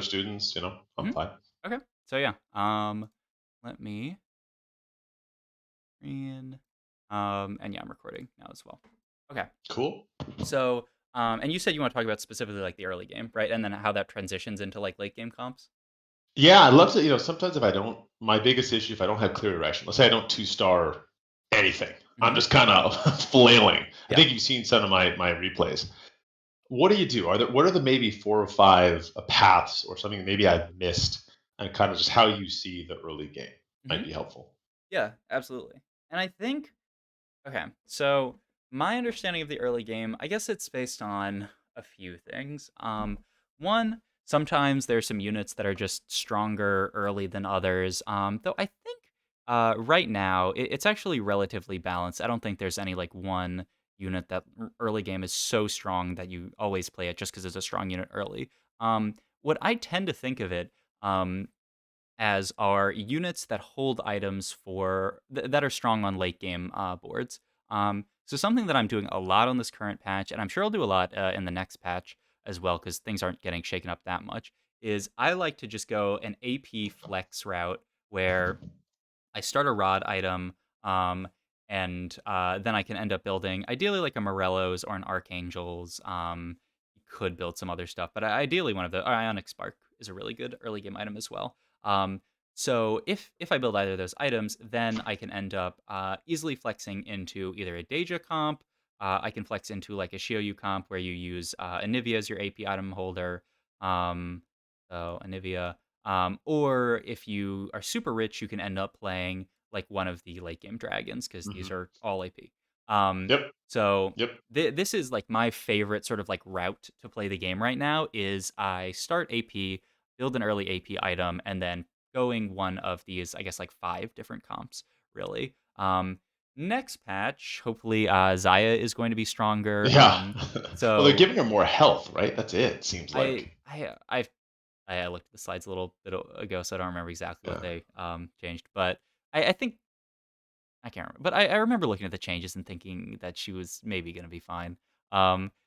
students, I'm Mhm. fine. Okay. So yeah, let me in, and yeah, I'm recording now as well. Okay. Cool. So, and you said you want to talk about specifically like the early game, right? And then how that transitions into like late game comps. Yeah, I love to, sometimes if I don't, my biggest issue, if I don't have clear direction, let's say I don't two-star anything, I'm Hmm. just kind of flailing. I Yeah. think you've seen some of my replays. What do you do? What are the maybe 4 or 5 paths or something maybe I've missed, and kind of just how you see the early game might Hmm. be helpful. Yeah, absolutely. And I think okay, so my understanding of the early game, I guess it's based on a few things. One, sometimes there's some units that are just stronger early than others. Though I think right now it's actually relatively balanced. I don't think there's any like one unit that early game is so strong that you always play it just because it's a strong unit early. What I tend to think of it as are units that hold items that are strong on late game boards. So something that I'm doing a lot on this current patch, and I'm sure I'll do a lot in the next patch as well, because things aren't getting shaken up that much. Is I like to just go an AP flex route where I start a rod item, um, and then I can end up building ideally like a Morello's or an Archangel's. You could build some other stuff, but ideally one of the Ionic Spark is a really good early game item as well. So if I build either of those items, then I can end up easily flexing into either a Deja comp. I can flex into like a Shioyu comp where you use Anivia as your AP item holder. Um, so Anivia. Or if you are super rich, you can end up playing like one of the late game dragons because these Hmm. are all AP. Um, Yep. so Yep. this is like my favorite sort of like route to play the game right now is I start AP, build an early AP item, and then going one of these, I guess like 5 different comps, really. Next patch, hopefully Zaya is going to be stronger. Yeah. Well, they're So giving her more health, right? That's it. Seems I like. I I've I looked at the slides a little bit ago, so I don't remember exactly what Yeah. they changed. But I think I can't remember. But I remember looking at the changes and thinking that she was maybe going to be fine.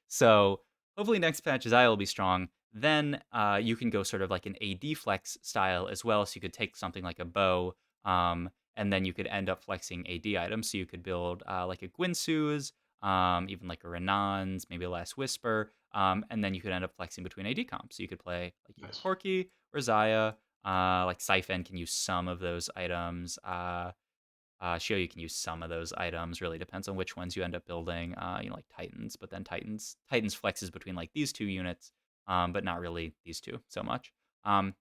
So hopefully next patch Zaya will be strong. Then you can go sort of like an AD flex style as well. So you could take something like a bow, and then you could end up flexing AD items. So you could build like a Gwynsu's, even like a Renan's, maybe a Last Whisper, and then you could end up flexing between AD comps. So you could play like either Nice. Corki or Zaya. Like Siphon can use some of those items. Shio, you can use some of those items. Really depends on which ones you end up building. Like Titans, but then Titans flexes between like these two units, but not really these two so much. Um,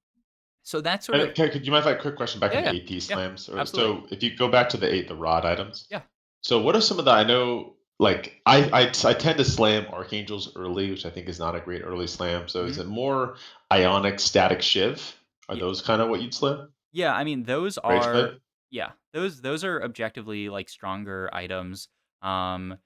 so that's sort of Could you mind if I have a quick question back yeah, on yeah, AP yeah, slams? absolutely, So if you go back to the rod items, yeah. so what are some of the I know like I tend to slam archangels early, which I think is not a great early slam. So is Hmm. it more ionic static shiv? Are Yeah, those kind of what you'd slam? yeah. I mean, those Rage are blade? yeah, those are objectively like stronger items. Um,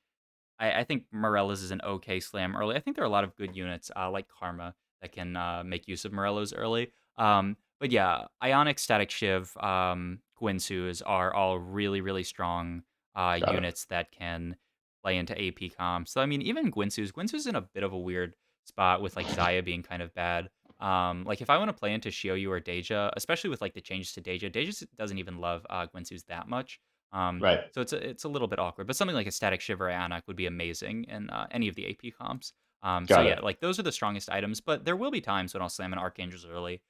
I think Morello's is an okay slam early. I think there are a lot of good units like Karma that can make use of Morello's early. But yeah, Ionic, Static Shiv, Gwynsu's are all really, really strong Got it. units that can play into AP comps. So I mean, even Gwynsu's in a bit of a weird spot with like Zaya being kind of bad. Like if I want to play into Shioyu or Deja, especially with like the changes to Deja, Deja doesn't even love Gwynsu's that much. Right. So it's a little bit awkward, but something like a Static Shiver Ionic would be amazing in any of the AP comps. So Got yeah, it. like those are the strongest items, but there will be times when I'll slam an Archangels early.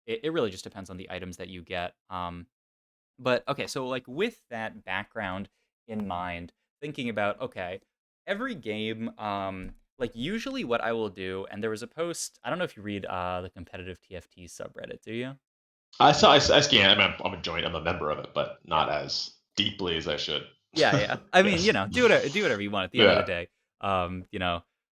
It really just depends on the items that you get. But okay, so like with that background in mind, thinking about okay, every game, like usually what I will do, and there was a post. I don't know if you read the competitive TFT subreddit, do you? I scan. I'm a joint. I'm a member of it, but Yeah. not as deeply as I should. Yeah, yeah. I mean, Yes. do whatever you want at the end of the Yeah. day.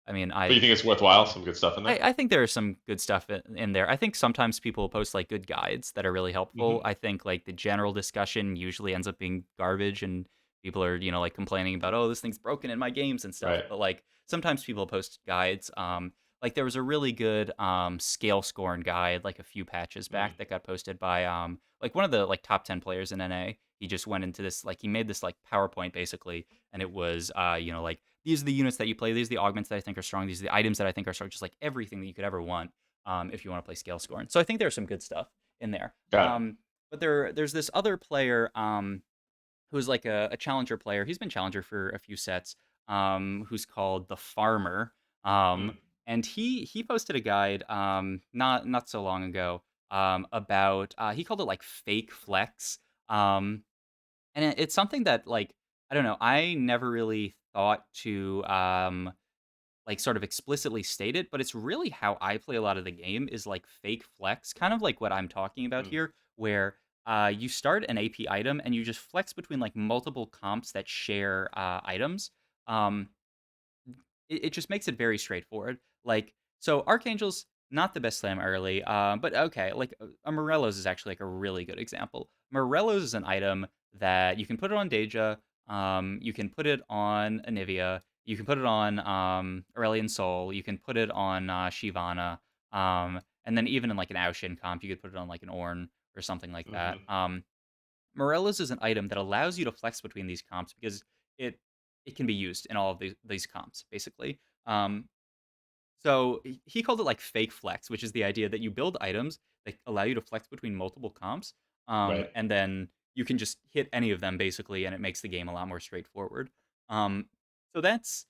I mean, But you think it's worthwhile? Some good stuff in there. I think there is some good stuff in there. I think sometimes people post like good guides that are really helpful. Hmm. I think like the general discussion usually ends up being garbage and people are, like complaining about, oh, this thing's broken in my games and stuff. Right. But like sometimes people post guides. Like there was a really good scale scoring guide like a few patches back Mm. that got posted by like one of the like top 10 players in NA. He just went into this like he made this like PowerPoint basically and it was like these are the units that you play. These are the augments that I think are strong. These are the items that I think are strong. Just like everything that you could ever want. if you want to play scale scorn. So I think there's some good stuff in there. Got it. But there's this other player who's like a challenger player. He's been challenger for a few sets. Who's called the Farmer. Um, Mm, and he posted a guide not so long ago about he called it like fake flex. Um, and it's something that like I don't know. I never really thought to like sort of explicitly state it, but it's really how I play a lot of the game is like fake flex, kind of like what I'm talking about mm, here, where you start an AP item and you just flex between like multiple comps that share items. Um, it just makes it very straightforward. Like, so Archangel's not the best slam early, but okay, like a Morello's is actually like a really good example. Morello's is an item that you can put it on Deja, you can put it on Anivia, you can put it on Aurelion Sol, you can put it on Shivana, and then even in like an Aushin comp, you could put it on like an Ornn or something like that. hmm Morello's is an item that allows you to flex between these comps because it it can be used in all of these comps, basically. So he called it like fake flex, which is the idea that you build items that allow you to flex between multiple comps, Right. and then you can just hit any of them basically, and it makes the game a lot more straightforward. Um, so that's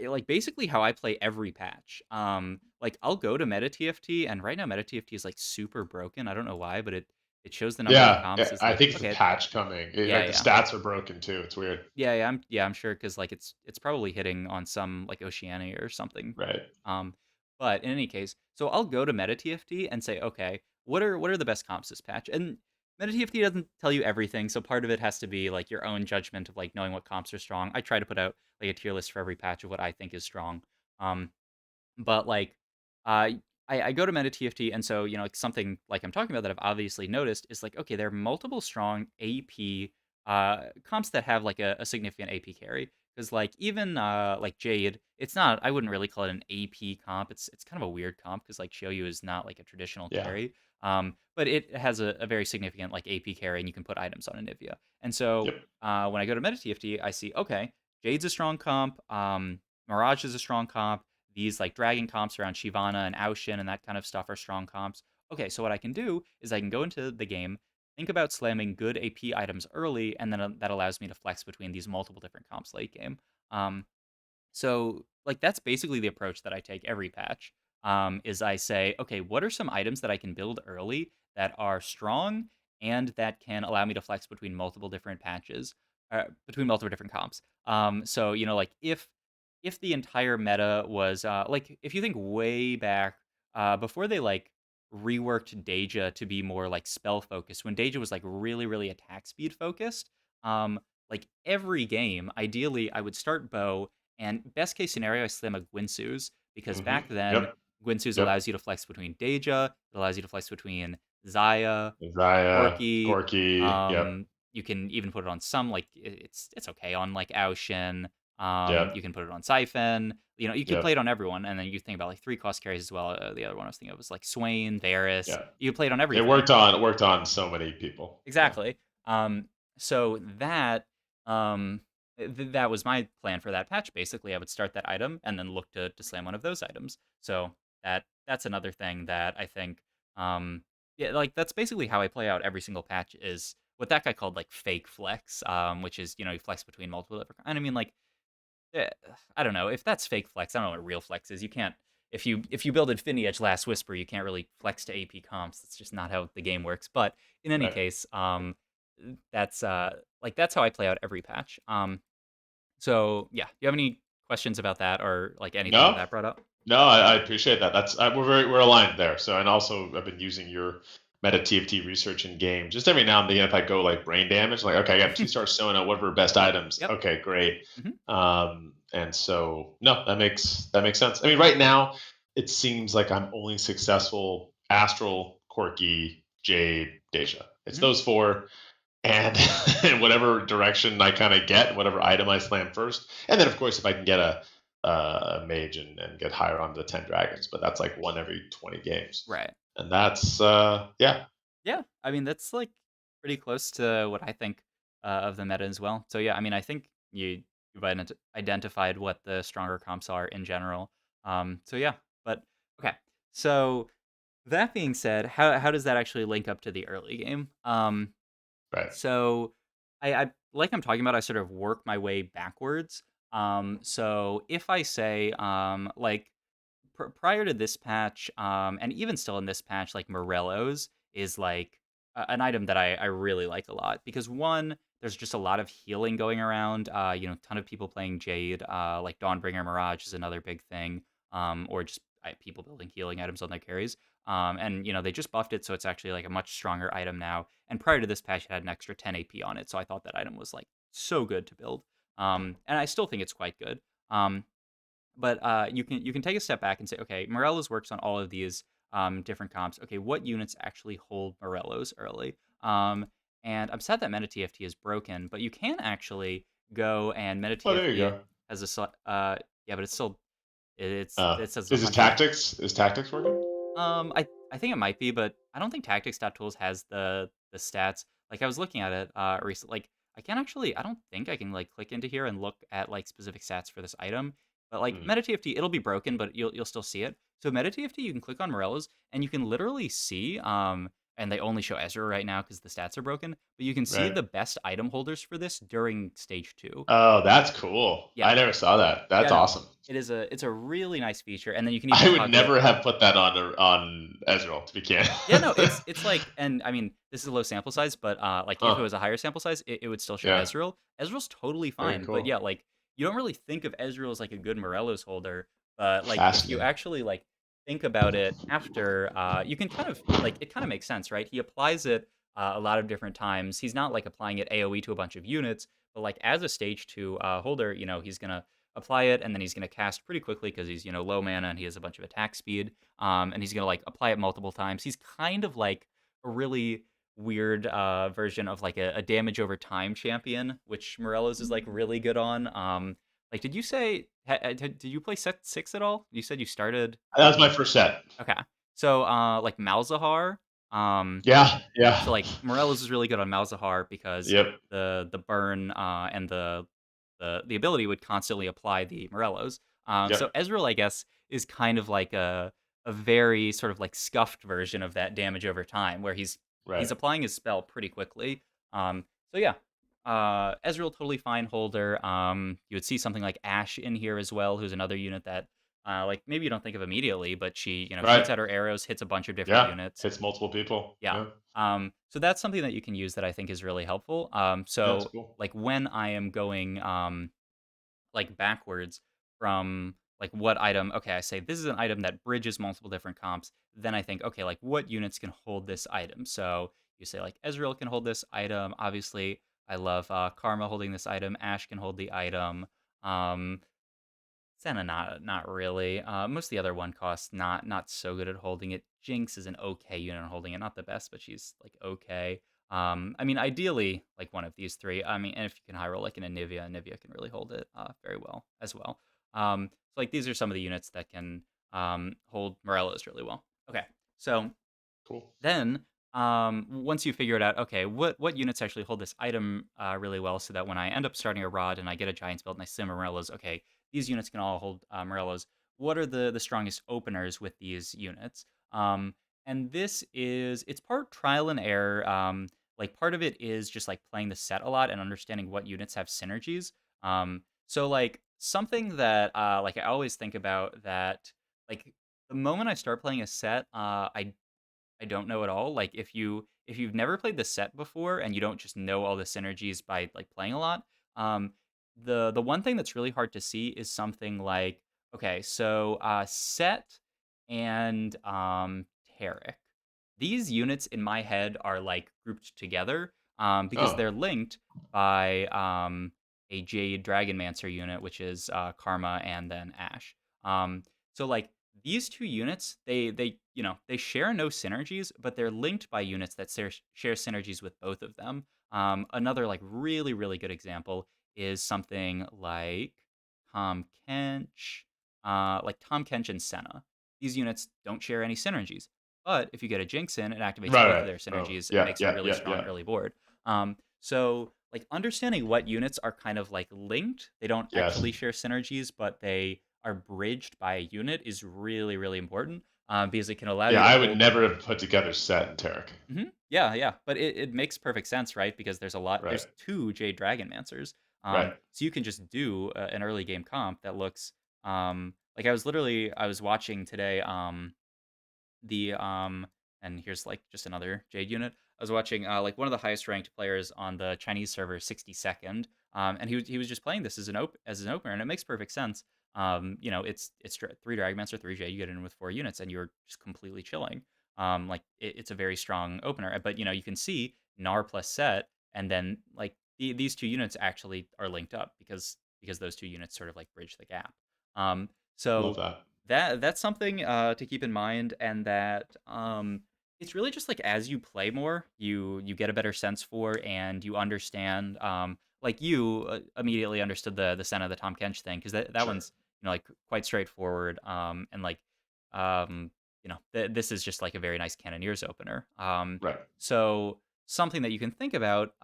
like basically how I play every patch. Like I'll go to Meta TFT, and right now Meta TFT is like super broken. I don't know why, but it shows the number of Yeah, comps yeah, is I like think it's a okay, patch coming. yeah, Like the yeah. stats are broken too. It's weird. I'm sure because like it's probably hitting on some like Oceania or something. Right. Um, but in any case, so I'll go to Meta TFT and say, okay, what are the best comps this patch? And Meta TFT doesn't tell you everything, so part of it has to be like your own judgment of like knowing what comps are strong. I try to put out like a tier list for every patch of what I think is strong. Um, but like, uh, I go to Meta TFT, and so like something like I'm talking about that I've obviously noticed is like, okay, there are multiple strong AP comps that have like a significant AP carry. Because like even like Jade, it's not. I wouldn't really call it an AP comp. It's kind of a weird comp because like Shoyu is not like a traditional Yeah. carry. But it has a very significant like AP carry, and you can put items on Anivia. And so Yep. when I go to Meta TFT, I see okay, Jade's a strong comp. Mirage is a strong comp. These like dragon comps around Shivana and Aushin and that kind of stuff are strong comps. Okay, so what I can do is I can go into the game, think about slamming good AP items early, and then that allows me to flex between these multiple different comps late game. Um, so like that's basically the approach that I take every patch. Is I say, okay, what are some items that I can build early that are strong and that can allow me to flex between multiple different patches, between multiple different comps. So like if the entire meta was like if you think way back before they like reworked Deja to be more like spell focused, when Deja was like really attack speed focused, like every game, ideally I would start bow and best case scenario, I slam a Gwinsu's because back then Yep. Gwinsu's Yep. allows you to flex between Deja, it allows you to flex between Zaya, Zaya, Corki. Gorky. Yep. You can even put it on some like it's okay on like Aushin. You Yep. can put it on Siphon. You could play Yep. it on everyone, and then you think about like three cost carries as well. The other one I was thinking of was like Swain, Varus. Yeah. You could play it on It everything. worked on so many people. Yeah. Exactly. So that that was my plan for that patch. Basically, I would start that item and then look to slam one of those items. So that's another thing that I think yeah, like that's basically how I play out every single patch is what that guy called like fake flex, which is you flex between multiple different. And I mean like eh, I don't know if that's fake flex. I don't know what real flex is. You can't if you build Infinity Edge Last Whisper, you can't really flex to AP comps. That's just not how the game works. But in any Right. case, that's like that's how I play out every patch. So yeah, do you have any questions about that or like anything that No, that brought up? no, I appreciate that. We're aligned there. So and also I've been using your meta TFT research in game. Just every now and then if I go like brain damage, like okay, I got 2 stars showing out. What are our best items? Yep. Okay, great. Hmm. And so no, that makes sense. I mean, right now it seems like I'm only successful Astral, Corky, Jade, Deja. It's Hmm. those four. And in whatever direction I kind of get, whatever item I slam first, and then of course if I can get a mage and get higher onto the 10 dragons, but that's like one every 20 games, Right. and that's yeah, Yeah. I mean that's like pretty close to what I think of the meta as well. So yeah, I mean I think you've identified what the stronger comps are in general. So yeah, but okay. So that being said, how does that actually link up to the early game? Right. So I like I'm talking about, I sort of work my way backwards. So if I say like prior to this patch, and even still in this patch, like Morello's is like an item that I really like a lot because one, there's just a lot of healing going around. Ton of people playing Jade, like Dawnbringer Mirage is another big thing, or just people building healing items on their carries. And they just buffed it, so it's actually like a much stronger item now. And prior to this patch, it had an extra 10 AP on it, so I thought that item was like so good to build. And I still think it's quite good. But you can take a step back and say, okay, Morello's works on all of these different comps. Okay, what units actually hold Morello's early? And I'm sad that Meta TFT is broken, but you can actually go and Meta Oh, there you TFT go. has yeah, but it's still it says Is this 100. tactics? Is tactics working? I think it might be, but I don't think tactics.tools has the stats. Like I was looking at it recently. Like I don't think I can like click into here and look at like specific stats for this item. But like Hmm. Meta TFT, it'll be broken, but you'll still see it. So Meta TFT, you can click on Morello's and you can literally see and they only show Ezra right now because the stats are broken, but you can see Right. the best item holders for this during stage 2. Oh, that's cool. Yeah. I never saw that. That's Yeah, no. awesome. It's a really nice feature, and then you can even I would toggle it. never have put that on Ezreal, to be candid. Yeah, no, it's like, and I mean, this is a low sample size, but like if it Huh. was a higher sample size, it would still show Yeah. Ezreal. Ezreal's totally Very fine, but cool. yeah, like you don't really think of Ezreal as like a good Morello's holder, but like if you Fascinating. actually like think about it after, you can kind of like it kind of makes sense, right? He applies it a lot of different times. He's not like applying it AOE to a bunch of units, but like as a stage 2 holder, he's gonna apply it and then he's gonna cast pretty quickly because he's low mana and he has a bunch of attack speed, and he's gonna like apply it multiple times. He's kind of like a really weird version of like a damage over time champion, which Morello's is like really good on. Like, did you say did you play set 6 at all? You said you started. That was my first set. Okay, so like Malzahar, um, Yeah. Yeah. so like Morello's is really good on Malzahar because Yep. the burn and the ability would constantly apply the Morellos. So Yep. Ezreal, I guess, is kind of like a very sort of like scuffed version of that damage over time, where he's Right. applying his spell pretty quickly. So yeah, Ezreal totally fine holder. You would see something like Ashe in here as well, who's another unit that like maybe you don't think of immediately, but she Right. shoots out her arrows, hits a bunch of different Yeah. units. Hits multiple people. Yeah. Yeah. So that's something that you can use that I think is really helpful. That's So cool. like when I am going like backwards from like what item, okay, I say this is an item that bridges multiple different comps, then I think, okay, like what units can hold this item? So you say like Ezreal can hold this item. Obviously, I love Karma holding this item. Ashe can hold the item. Um, Senna not really. Most of the other one costs not so good at holding it. Jinx is an okay unit at holding it, not the best, but she's like okay. I mean, ideally, like one of these three. I mean, and if you can high roll like an Anivia can really hold it very well as well. So like these are some of the units that can hold Morello's really well. Okay, so Cool. then, once you figure it out, okay, what units actually hold this item really well, so that when I end up starting a rod and I get a giant's build and I sim Morellos, okay, these units can all hold Morellos. What are the strongest openers with these units? And this is it's part trial and error. Like part of it is just like playing the set a lot and understanding what units have synergies. So like something that like I always think about that like the moment I start playing a set, I don't know at all. Like if you've never played the set before and you don't just know all the synergies by like playing a lot, um, the one thing that's really hard to see is something like okay, so set and Taric. These units in my head are like grouped together because Oh. they're linked by a Jade Dragonmancer unit, which is Karma and then Ashe. So like these two units, they share no synergies, but they're linked by units that share synergies with both of them. Another like really good example is something Tom Kench, like Tom Kench and Senna. These units don't share any synergies, but if you get a Jinx in, it activates Right. both of Right. their Oh. synergies and Yeah. makes a Yeah. really Yeah. strong Yeah. early board. So like understanding what units are kind of like linked, they don't Yes. actually share synergies, but they are bridged by a unit is really important. because it can allow Yeah, you to I would hold. never have put together Set and Tarek. Yeah, yeah, but it makes perfect sense, right? Because Right, there's two Jade Dragonmancers. right. So you can just do an early game comp that looks like I was watching today the and here's like just another Jade unit. I was watching like one of the highest ranked players on the Chinese server, 62nd, and he was just playing this as as an opener, and it makes perfect sense. Three Dragmancer, three Jade. You get in with four units, and you're just completely chilling. It's a very strong opener, but you can see Nar plus Set, and then like these two units actually are linked up because those two units sort of like bridge the gap. Um, Love so that. that's something to keep in mind, and that it's really just like as you play more, you get a better sense for, and you understand. Like you immediately understood the Senna, the Tom Kench thing, because that Sure. one's like quite straightforward. And like this is just like a very nice Cannoneers opener. Right. So something that you can think about.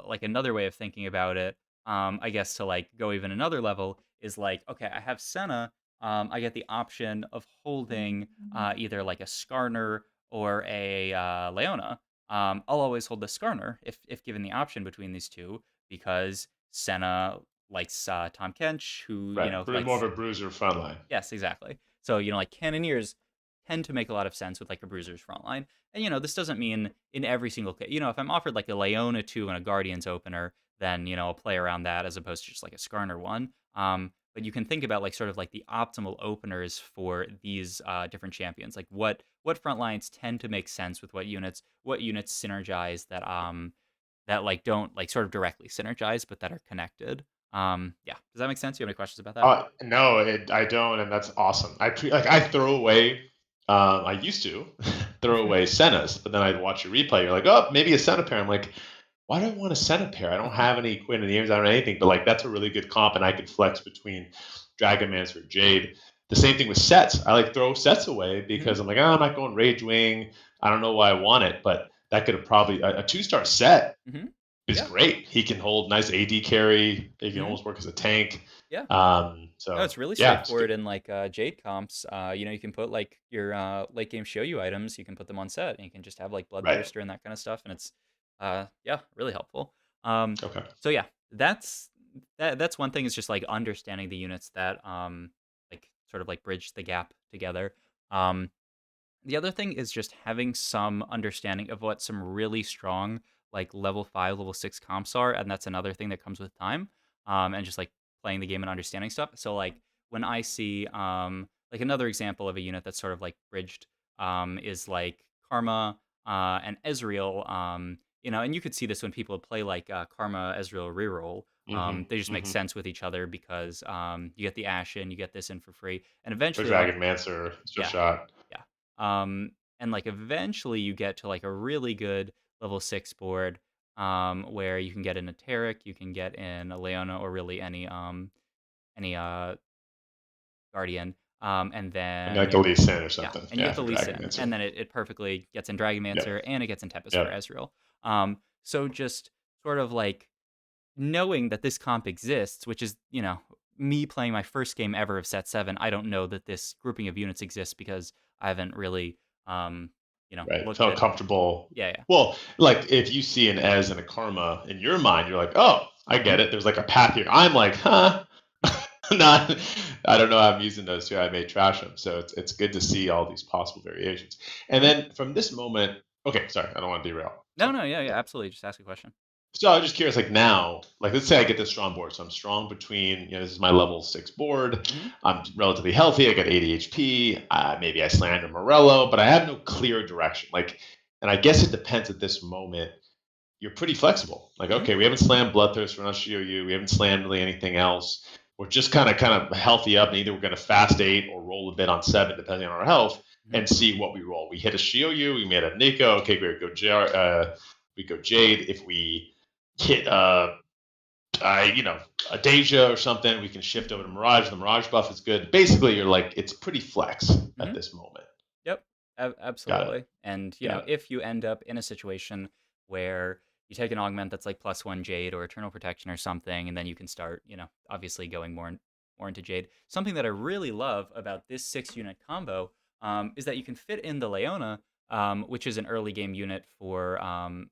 Like another way of thinking about it, I guess to like go even another level is like, okay, I have Senna. I get the option of holding either like a Skarner or a Leona. I'll always hold the Skarner if given the option between these two because Senna likes Tom Kench, who Right. More of likes. a bruiser frontline. Yes, exactly. So, like Cannoneers tend to make a lot of sense with like a Bruiser's frontline. And this doesn't mean in every single case. If I'm offered like a Leona 2 and a Guardians opener, then I'll play around that as opposed to just like a Skarner one. But you can think about like sort of like the optimal openers for these different champions. Like what front lines tend to make sense with what units synergize that like don't like sort of directly synergize, but that are connected. Yeah. Does that make sense? You have any questions about that? No, I don't, and that's awesome. I throw away. I used to throw away Sennas, but then I'd watch a replay. You're like, oh, maybe a Senna pair. I'm like, why do I want a Senna pair? I don't have any Quinnoneers, I don't have anything. But like, that's a really good comp, and I could flex between Dragonmancer or Jade. The same thing with sets. I like throw sets away hmm because I'm like, oh, I'm not going Rage Wing. I don't know why I want it, but that could have probably a 2-star set hmm is Yeah. great. He can hold nice AD carry. He can hmm almost work as a tank. Yeah. No, So it's really yeah, straightforward in like Jade comps. You can put like your late game show you items. You can put them on set, and you can just have like right. Bloodthirster and that kind of stuff, and it's yeah, really helpful. Um, Okay. so yeah, that's one thing is just like understanding the units that like sort of like bridge the gap together. Um, The other thing is just having some understanding of what some really strong, like level 5, level 6 comps are, and that's another thing that comes with time, and just like playing the game and understanding stuff. So like when I see like another example of a unit that's sort of like bridged is like Karma and Ezreal. And you could see this when people play like Karma, Ezreal, Reroll. hmm They just make hmm sense with each other because you get the Ashen, you get this in for free, and Or eventually like Dragon Mancer, Swift yeah, Shot. yeah. And like eventually you get to like a really good level 6 board where you can get in a Taric, you can get in a Leona or really any Guardian. And And then like the Lee Sin or yeah, something. and you Yeah, get the for Lee Dragon Sin, Mancer. and then it perfectly gets in Yep. Dragonmancer and it gets in Tempest for Yep. Ezreal. So just sort of like knowing that this comp exists, which is, me playing my first game ever of set 7, I don't know that this grouping of units exists because I haven't really, Right. looked Felt at. comfortable. Yeah, yeah. Well, like if you see an Ez and a Karma in your mind, you're like, oh, I get Mhm, it. There's like a path here. I'm like, huh? Not. I don't know how I'm using those two. I may trash them. So it's good to see all these possible variations. And mhm. then from this moment, okay, sorry, I don't want to derail. No, So no, yeah, yeah, absolutely. Just ask a question. So I was just curious, like now, like let's say I get this strong board. So I'm strong between, this is my level 6 board. Mhm, I'm relatively healthy. I got 80 HP. Maybe I slander Morello, but I have no clear direction. Like, and I guess it depends at this moment. You're pretty flexible. Like, mhm, okay, we haven't slammed Bloodthirst, we're not SHIOU, we haven't slammed really anything else. We're just kind of healthy up, and either we're going to fast 8 or roll a bit on 7, depending on our health, mhm, and see what we roll. We hit a SHIOU, we made a Nico. Okay, great, we go Jade. If we hit a Deja or something, we can shift over to Mirage. The Mirage buff is good. Basically, you're like it's pretty flex at mhm. this moment. Yep, Got it. absolutely. And Yeah. if you end up in a situation where you take an augment that's like +1 Jade or Eternal Protection or something, and then you can start, obviously going more more into Jade. Something that I really love about this 6 unit combo is that you can fit in the Leona, which is an early game unit for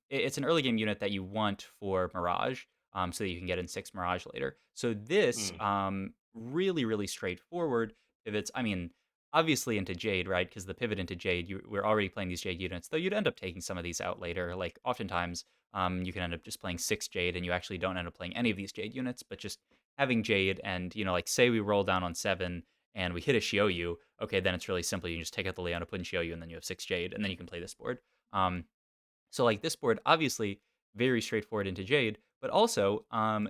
it's an early game unit that you want for Mirage, so that you can get in 6 Mirage later. So this Mm, really really straightforward pivots. I mean, obviously into Jade, right? Because the pivot into Jade, we're already playing these Jade units, though you'd end up taking some of these out later. Like oftentimes, you can end up just playing 6 Jade, and you actually don't end up playing any of these Jade units, but just having Jade, and like say we roll down on 7 and we hit a Shioyu, okay, then it's really simple. You just take out the Leona, put in Shioyu, and then you have 6 Jade, and then you can play this board. Um, so like this board, obviously very straightforward into Jade, but also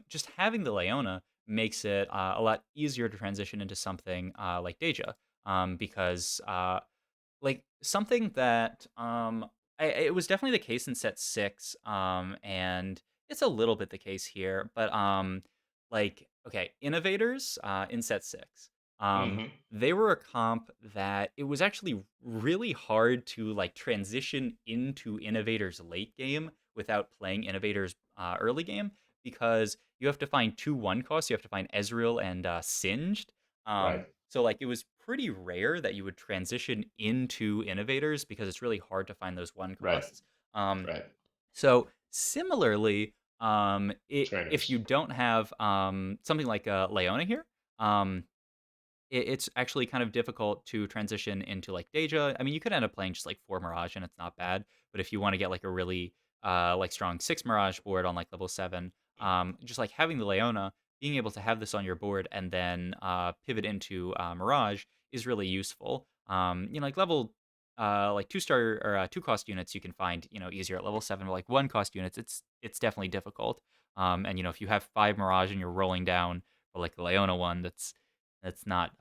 just having the Leona makes it a lot easier to transition into something like Deja, because like something that it was definitely the case in set 6, and it's a little bit the case here, but like okay, innovators in set 6, hmm they were a comp that it was actually really hard to like transition into innovators late game without playing innovators early game, because you have to find 2 1 costs. You have to find Ezreal and Singed. Right. So like it was pretty rare that you would transition into innovators because it's really hard to find those 1 costs. Um, Right. so similarly, if Trainers. you don't have something like Leona here, um, it's actually kind of difficult to transition into like Deja. I mean, you could end up playing just like 4 Mirage and it's not bad. But if you want to get like a really like strong 6 Mirage board on like level 7, just like having the Leona, being able to have this on your board and then pivot into Mirage is really useful. Like level like 2 star or 2 cost units you can find easier at level 7, but like 1 cost units it's definitely difficult. And if you have 5 Mirage and you're rolling down for like the Leona one, that's not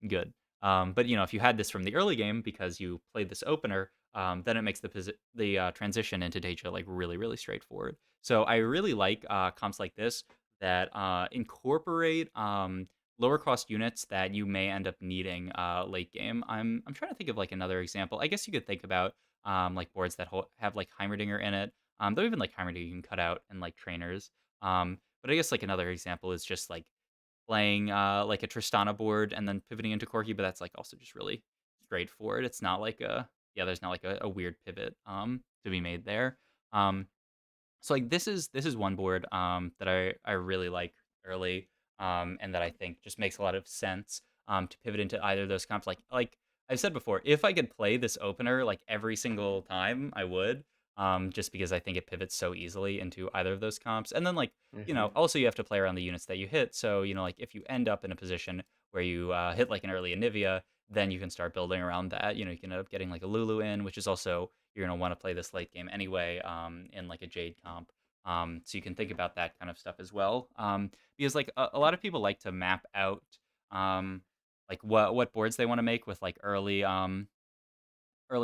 good. But if you had this from the early game because you played this opener, then it makes the transition into Deja like really really straightforward. So I really like comps like this that incorporate lower cost units that you may end up needing late game. I'm trying to think of like another example. I guess you could think about like boards that have like Heimerdinger in it. Though even like Heimerdinger you can cut out and like trainers. But I guess like another example is just like playing like a Tristana board and then pivoting into Corki, but that's like also just really straightforward. It's not like there's not like a weird pivot to be made there. Um, so like this is one board that I really like early, and that I think just makes a lot of sense to pivot into either of those comps. Like I've said before, if I could play this opener like every single time, I would. Just because I think it pivots so easily into either of those comps. And then like hmm also you have to play around the units that you hit. So like if you end up in a position where you hit like an early Anivia, then you can start building around that. You can end up getting like a Lulu in, which is also you're going to want to play this late game anyway in like a Jade comp. So you can think about that kind of stuff as well. Because like a lot of people like to map out like what boards they want to make with like early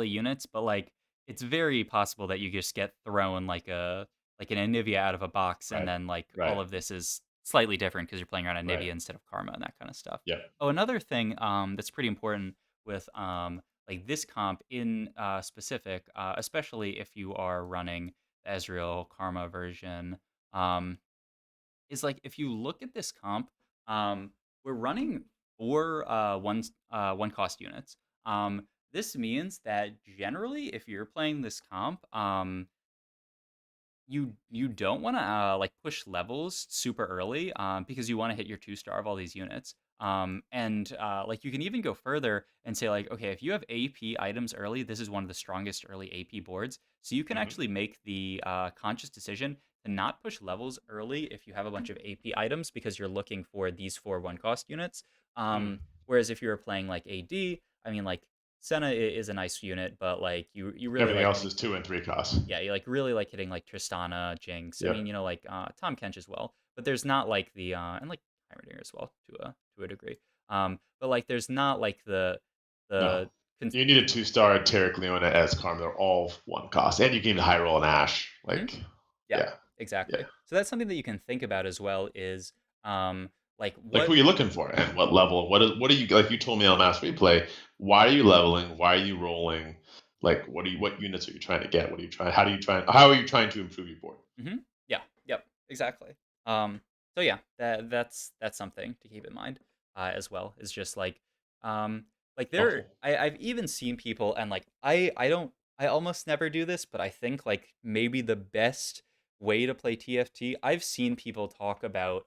units, but like it's very possible that you just get thrown like an Anivia out of a box, and Right. then like Right. all of this is slightly different because you're playing around Right. Anivia instead of Karma and that kind of stuff. Yep. Oh, another thing that's pretty important with like this comp in specific, especially if you are running the Ezreal Karma version, um, is like if you look at this comp, we're running 1 cost units. This means that generally, if you're playing this comp, you don't want to like push levels super early, because you want to hit your 2 star of all these units. And like you can even go further and say like, okay, if you have AP items early, this is one of the strongest early AP boards. So you can hmm actually make the conscious decision to not push levels early if you have a bunch of AP items because you're looking for these 4 1 cost units. Mm. Whereas if you were playing like AD, I mean like Senna is a nice unit, but like you really Everything like else hitting. is 2 and 3 costs. Yeah, you like really like hitting like Tristana, Jinx. I mean, Yep. like Tom Kench as well, but there's not like the and like Heimerdinger as well to a degree. But like there's not like No. the con- You need a 2 star Tarek Leona as Karma. They're all 1 cost. And you can even high roll an Ash. Mhm. Like, Yeah, yeah. Yeah. exactly. So that's something that you can think about as well is like Like who what. are you looking for and what level? What are you like you told me on last replay, why are you leveling? Why are you rolling? Like what units are you trying to get? What are you trying how are you trying to improve your board? Yeah, yep, exactly. So yeah, that's something to keep in mind. as well. Is just um, there. Helpful. I've even seen people, and like I don't. I almost never do this, but I think like maybe the best way to play TFT. I've seen people talk about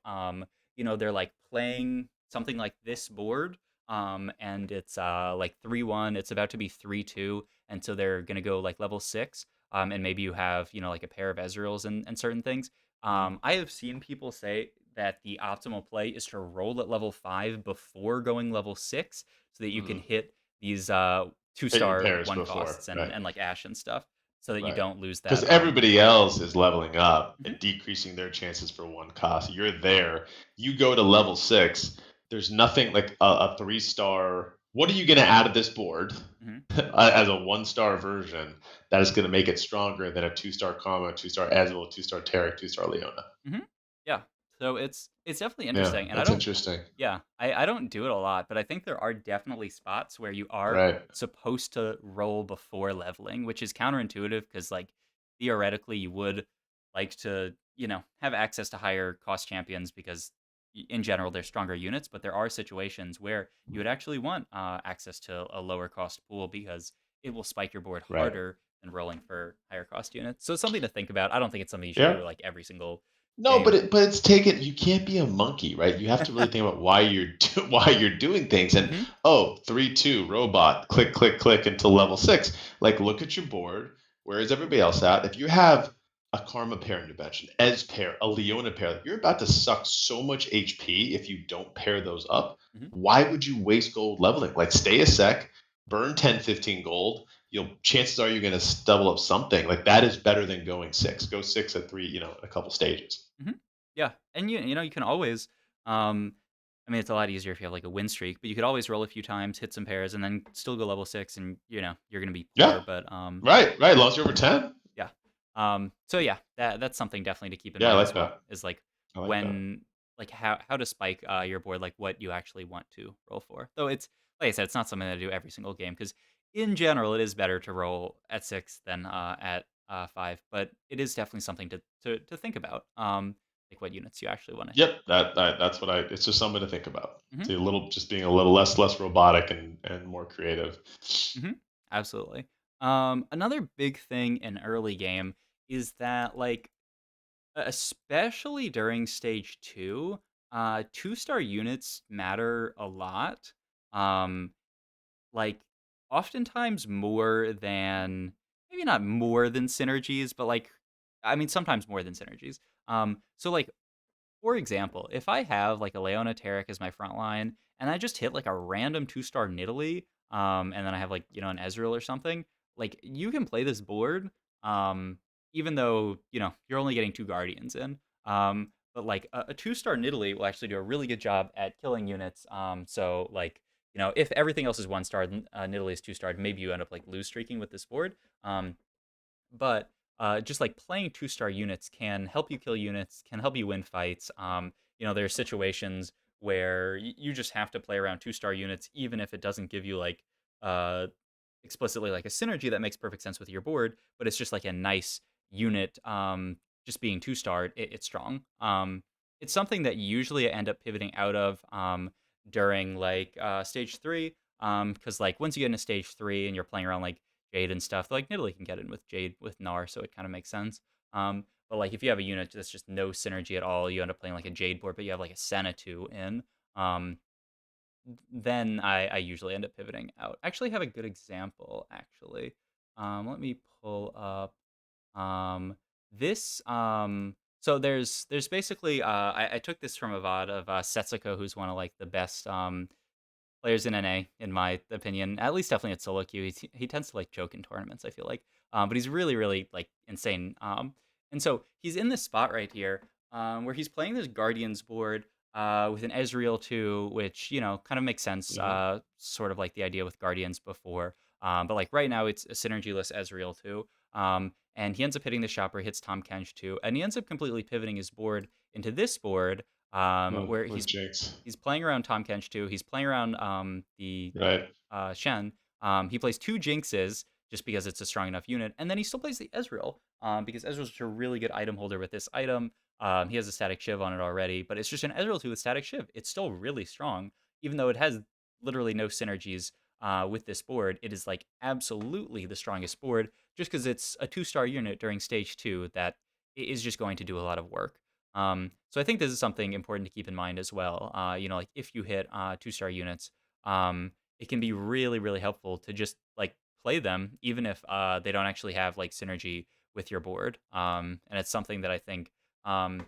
they're like playing something like this board and it's like 3-1, it's about to be 3-2, and so they're going to go like level 6, and maybe you have like a pair of Ezreals and certain things. Mhm. I have seen people say that the optimal play is to roll at level 5 before going level 6 so that you can Mhm. hit these Hit your 2-star pairs one before, costs and right? and like Ash and stuff, so that you Right. don't lose Because that everybody else is leveling up mhm, and decreasing their chances for one cost. You're there. You go to level 6. There's nothing like a 3-star. What are you going to add to this board mhm. as a 1-star version that is going to make it stronger than a 2-star Karma, 2-star Ezreal, 2-star Taric, 2-star Leona? Mhm. Yeah. So it's definitely Yeah, interesting, and I that's don't interesting. yeah, I don't do it a lot, but I think there are definitely spots where you are Right. supposed to roll before leveling, which is counterintuitive because like theoretically you would like to, have access to higher cost champions because in general they're stronger units, but there are situations where you would actually want access to a lower cost pool because it will spike your board Right. harder than rolling for higher cost units. So it's something to think about. I don't think it's something you should Yeah. do like every single No, but game. it's taken. You can't be a monkey, right? You have to really think about why why you're doing things. And hmm oh, 3-2 robot, click, click, click until level 6. Like, look at your board. Where is everybody else at? If you have a Karma pair in your bench, an Ez pair, a Leona pair, like, you're about to suck so much HP if you don't pair those up. hmm Why would you waste gold leveling? Like, stay a sec, burn 10, 15 gold. You'll chances are you're going to double up something. Like, that is better than going 6. Go 6 at 3, in a couple stages. hmm Yeah, and you can always. I mean, it's a lot easier if you have like a win streak, but you could always roll a few times, hit some pairs, and then still go level 6, and you're gonna be Yeah, poor. But right, right. Lost you over 10. yeah. So yeah, that's something definitely to keep in Yeah, I mind like as well. that. Is like I like that. when like how to spike your board, like what you actually want to roll for. Though it's like I said, it's not something that I do every single game because in general it is better to roll at 6 than at 5. But it is definitely something to think about. Like what units you actually want to hit. Yep, that's what I. It's just something to think about. hmm See, a little, just being a little less robotic and more creative. hmm Absolutely. Another big thing in early game is that like especially during stage 2, 2-star units matter a lot. Um, like, oftentimes more than maybe not more than synergies, but, like, I mean, sometimes more than synergies. So, like, for example, if I have like a Leona Taric as my front line, and I just hit like a random 2-star Nidalee, and then I have like an Ezreal or something, like you can play this board, um, even though you're only getting 2 Guardians in, but like a 2-star Nidalee will actually do a really good job at killing units. So like if everything else is 1-star, Nidalee is 2-star, maybe you end up like lose streaking with this board. But just like playing 2-star units can help you kill units, can help you win fights. There are situations where you just have to play around 2-star units, even if it doesn't give you like uh, explicitly like a synergy that makes perfect sense with your board, but it's just like a nice unit. Just being 2-star, it's strong. It's something that usually I end up pivoting out of during like stage 3. Because like once you get into stage 3 and you're playing around like Jade and stuff, like Nidalee can get in with Jade with Gnar, so it kind of makes sense. But like if you have a unit that's just no synergy at all, you end up playing like a Jade board, but you have like a Senna 2 in. Um, then I usually end up pivoting out. I actually have a good example. Actually, let me pull up this. So there's basically I took this from a VOD of Setsuko, who's one of like the best players in NA, in my opinion. At least definitely at solo queue. He tends to like choke in tournaments, I feel like. But he's really, really like insane. And so he's in this spot right here where he's playing this Guardians board with an Ezreal too, which, kind of makes sense. Hmm. Sort of like the idea with Guardians before. But like right now, it's a synergyless Ezreal too. And he ends up hitting the shop where he hits Tom Kench too. And he ends up completely pivoting his board into this board where With Jinx, he's playing around Tom Kench too. He's playing around the right? Shen. He plays 2 Jinxes just because it's a strong enough unit, and then he still plays the Ezreal because Ezreal's a really good item holder with this item. He has a static shiv on it already, but it's just an Ezreal 2 with static shiv. It's still really strong. even though it has literally no synergies with this board, it is like absolutely the strongest board just because it's a 2-star unit during stage 2 that is just going to do a lot of work. So I think this is something important to keep in mind as well. Like if you hit 2-star units, it can be really, really helpful to just like play them, even if they don't actually have like synergy with your board. And it's something that I think um,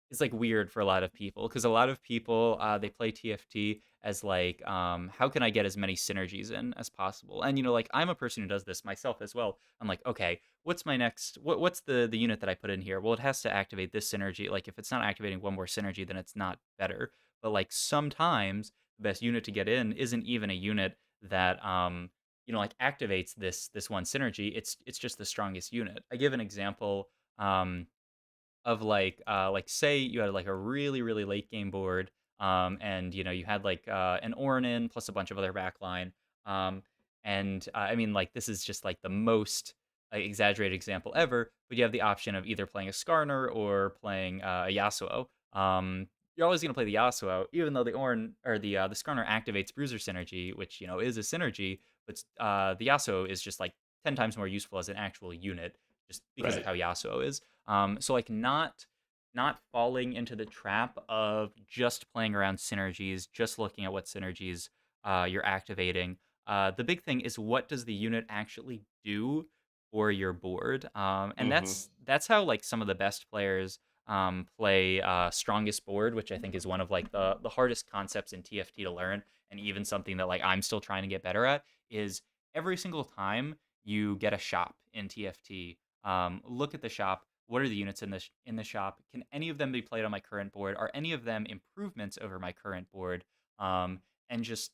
is like weird for a lot of people because a lot of people they play TFT as like how can I get as many synergies in as possible? And like I'm a person who does this myself as well. I'm like, okay, what's my next what's the unit that I put in here? Well, it has to activate this synergy. Like if it's not activating one more synergy, then it's not better. But like sometimes the best unit to get in isn't even a unit that like activates this one synergy. It's just the strongest unit. I give an example of like say you had like a really really late game board, and you had like an Ornn plus a bunch of other backline, um and I mean like this is just like the most exaggerated example ever, but you have the option of either playing a Skarner or playing a Yasuo. You're always going to play the Yasuo even though the Ornn or the Skarner activates bruiser synergy, which is a synergy, but the Yasuo is just like 10 times more useful as an actual unit just because of Right. how Yasuo is. So like not falling into the trap of just playing around synergies, just looking at what synergies you're activating. The big thing is what does the unit actually do for your board, and Mm-hmm. that's how like some of the best players play strongest board, which I think is one of like the hardest concepts in TFT to learn, and even something that like I'm still trying to get better at is every single time you get a shop in TFT. Look at the shop. What are the units in the shop? Can any of them be played on my current board? Are any of them improvements over my current board? And just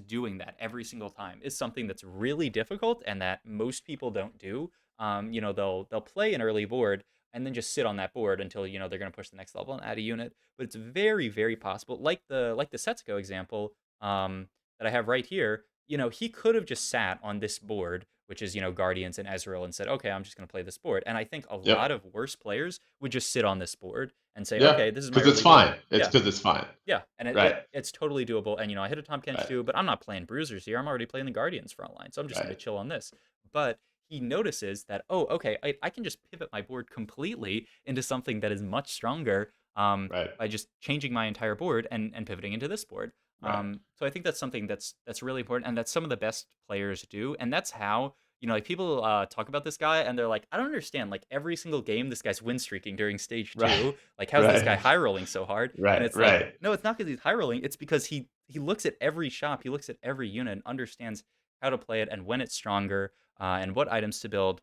doing that every single time is something that's really difficult and that most people don't do. They'll play an early board and then just sit on that board until they're going to push the next level and add a unit. But it's very very possible. Like the Setsuko example that I have right here. He could have just sat on this board, which is, Guardians and Ezreal, and said, okay, I'm just going to play this board. And I think a Yep. lot of worse players would just sit on this board and say, Yeah. okay, this is my Because it's early board. fine. It's Yeah. because it's fine. Yeah. And Right. it's totally doable. And, I hit a Tom Kench Right. too, but I'm not playing Bruisers here. I'm already playing the Guardians frontline. So I'm just going to Right. chill on this. But he notices that, oh, okay, I can just pivot my board completely into something that is much stronger Right. by just changing my entire board and pivoting into this board. Right. So I think that's something that's really important, and that some of the best players do, and that's how like people talk about this guy, and they're like, I don't understand. Like every single game, this guy's win streaking during stage Right. two. Like, how's this guy Right. high rolling so hard? And Right. it's like, Right. no, it's not because he's high rolling. It's because he looks at every shop, he looks at every unit, and understands how to play it and when it's stronger, and what items to build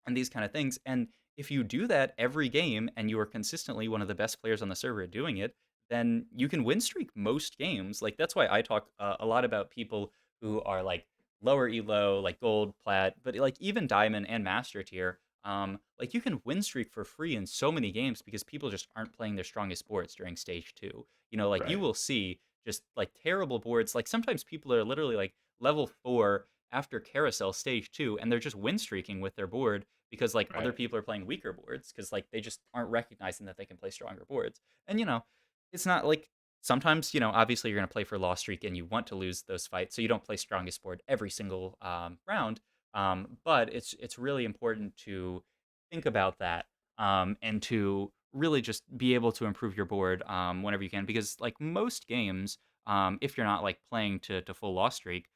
and these kind of things. And if you do that every game and you are consistently one of the best players on the server at doing it, then you can win streak most games. Like that's why I talk a lot about people who are like lower elo, like gold, plat, but like even diamond and master tier. Like you can win streak for free in so many games because people just aren't playing their strongest boards during stage two. Like you Right. will see just like terrible boards. Like sometimes people are literally like level 4 after carousel stage 2 and they're just win streaking with their board because like other Right. people are playing weaker boards because like they just aren't recognizing that they can play stronger boards. And it's not like sometimes obviously you're going to play for loss streak and you want to lose those fights, so you don't play strongest board every single round. But it's really important to think about that, and to really just be able to improve your board whenever you can, because like most games, if you're not like playing to full loss streak,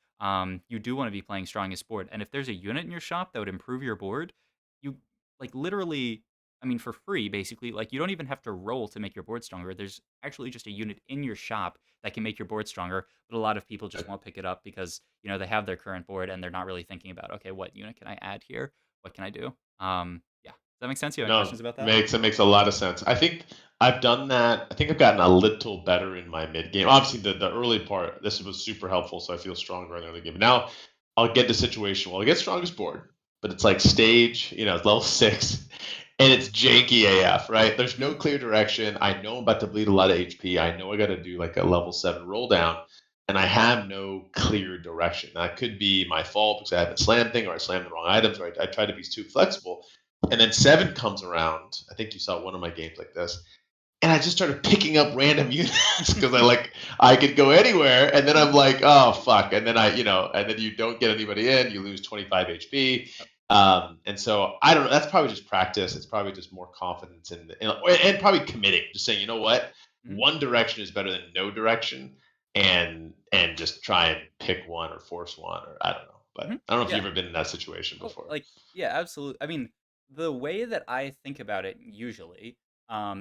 you do want to be playing strongest board. And if there's a unit in your shop that would improve your board, you like literally, I mean, for free, basically, like you don't even have to roll to make your board stronger. There's actually just a unit in your shop that can make your board stronger. But a lot of people just Right. won't pick it up because they have their current board and they're not really thinking about, okay, what unit can I add here? What can I do? Yeah. Does that make sense? You have any No, questions about that? it makes a lot of sense. I think I've done that. I think I've gotten a little better in my mid game. Obviously, the early part, this was super helpful, so I feel stronger in the early game. Now I'll get to a situation where I get strongest board, but it's like stage, it's level 6, and it's janky AF, right? There's no Hmm. clear direction. I know I'm about to bleed a lot of HP. I know I got to do like a level 7 roll down, and I have no clear direction. That could be my fault because I haven't slammed thing, or I slammed the wrong items, or I tried to be too flexible. And then 7 comes around. I think you saw one of my games like this. and I just started picking up random units because I could go anywhere, and then I'm like, oh fuck, and then and then you don't get anybody in, you lose 25 HP, and so I don't know. That's probably just practice. It's probably just more confidence and probably committing, just saying, you know what, Mhm. one direction is better than no direction, and just try and pick one or force one, or I don't know. But Mhm. I don't know if you've Yeah. ever been in that situation Oh, before. like, yeah, absolutely. I mean, the way that I think about it usually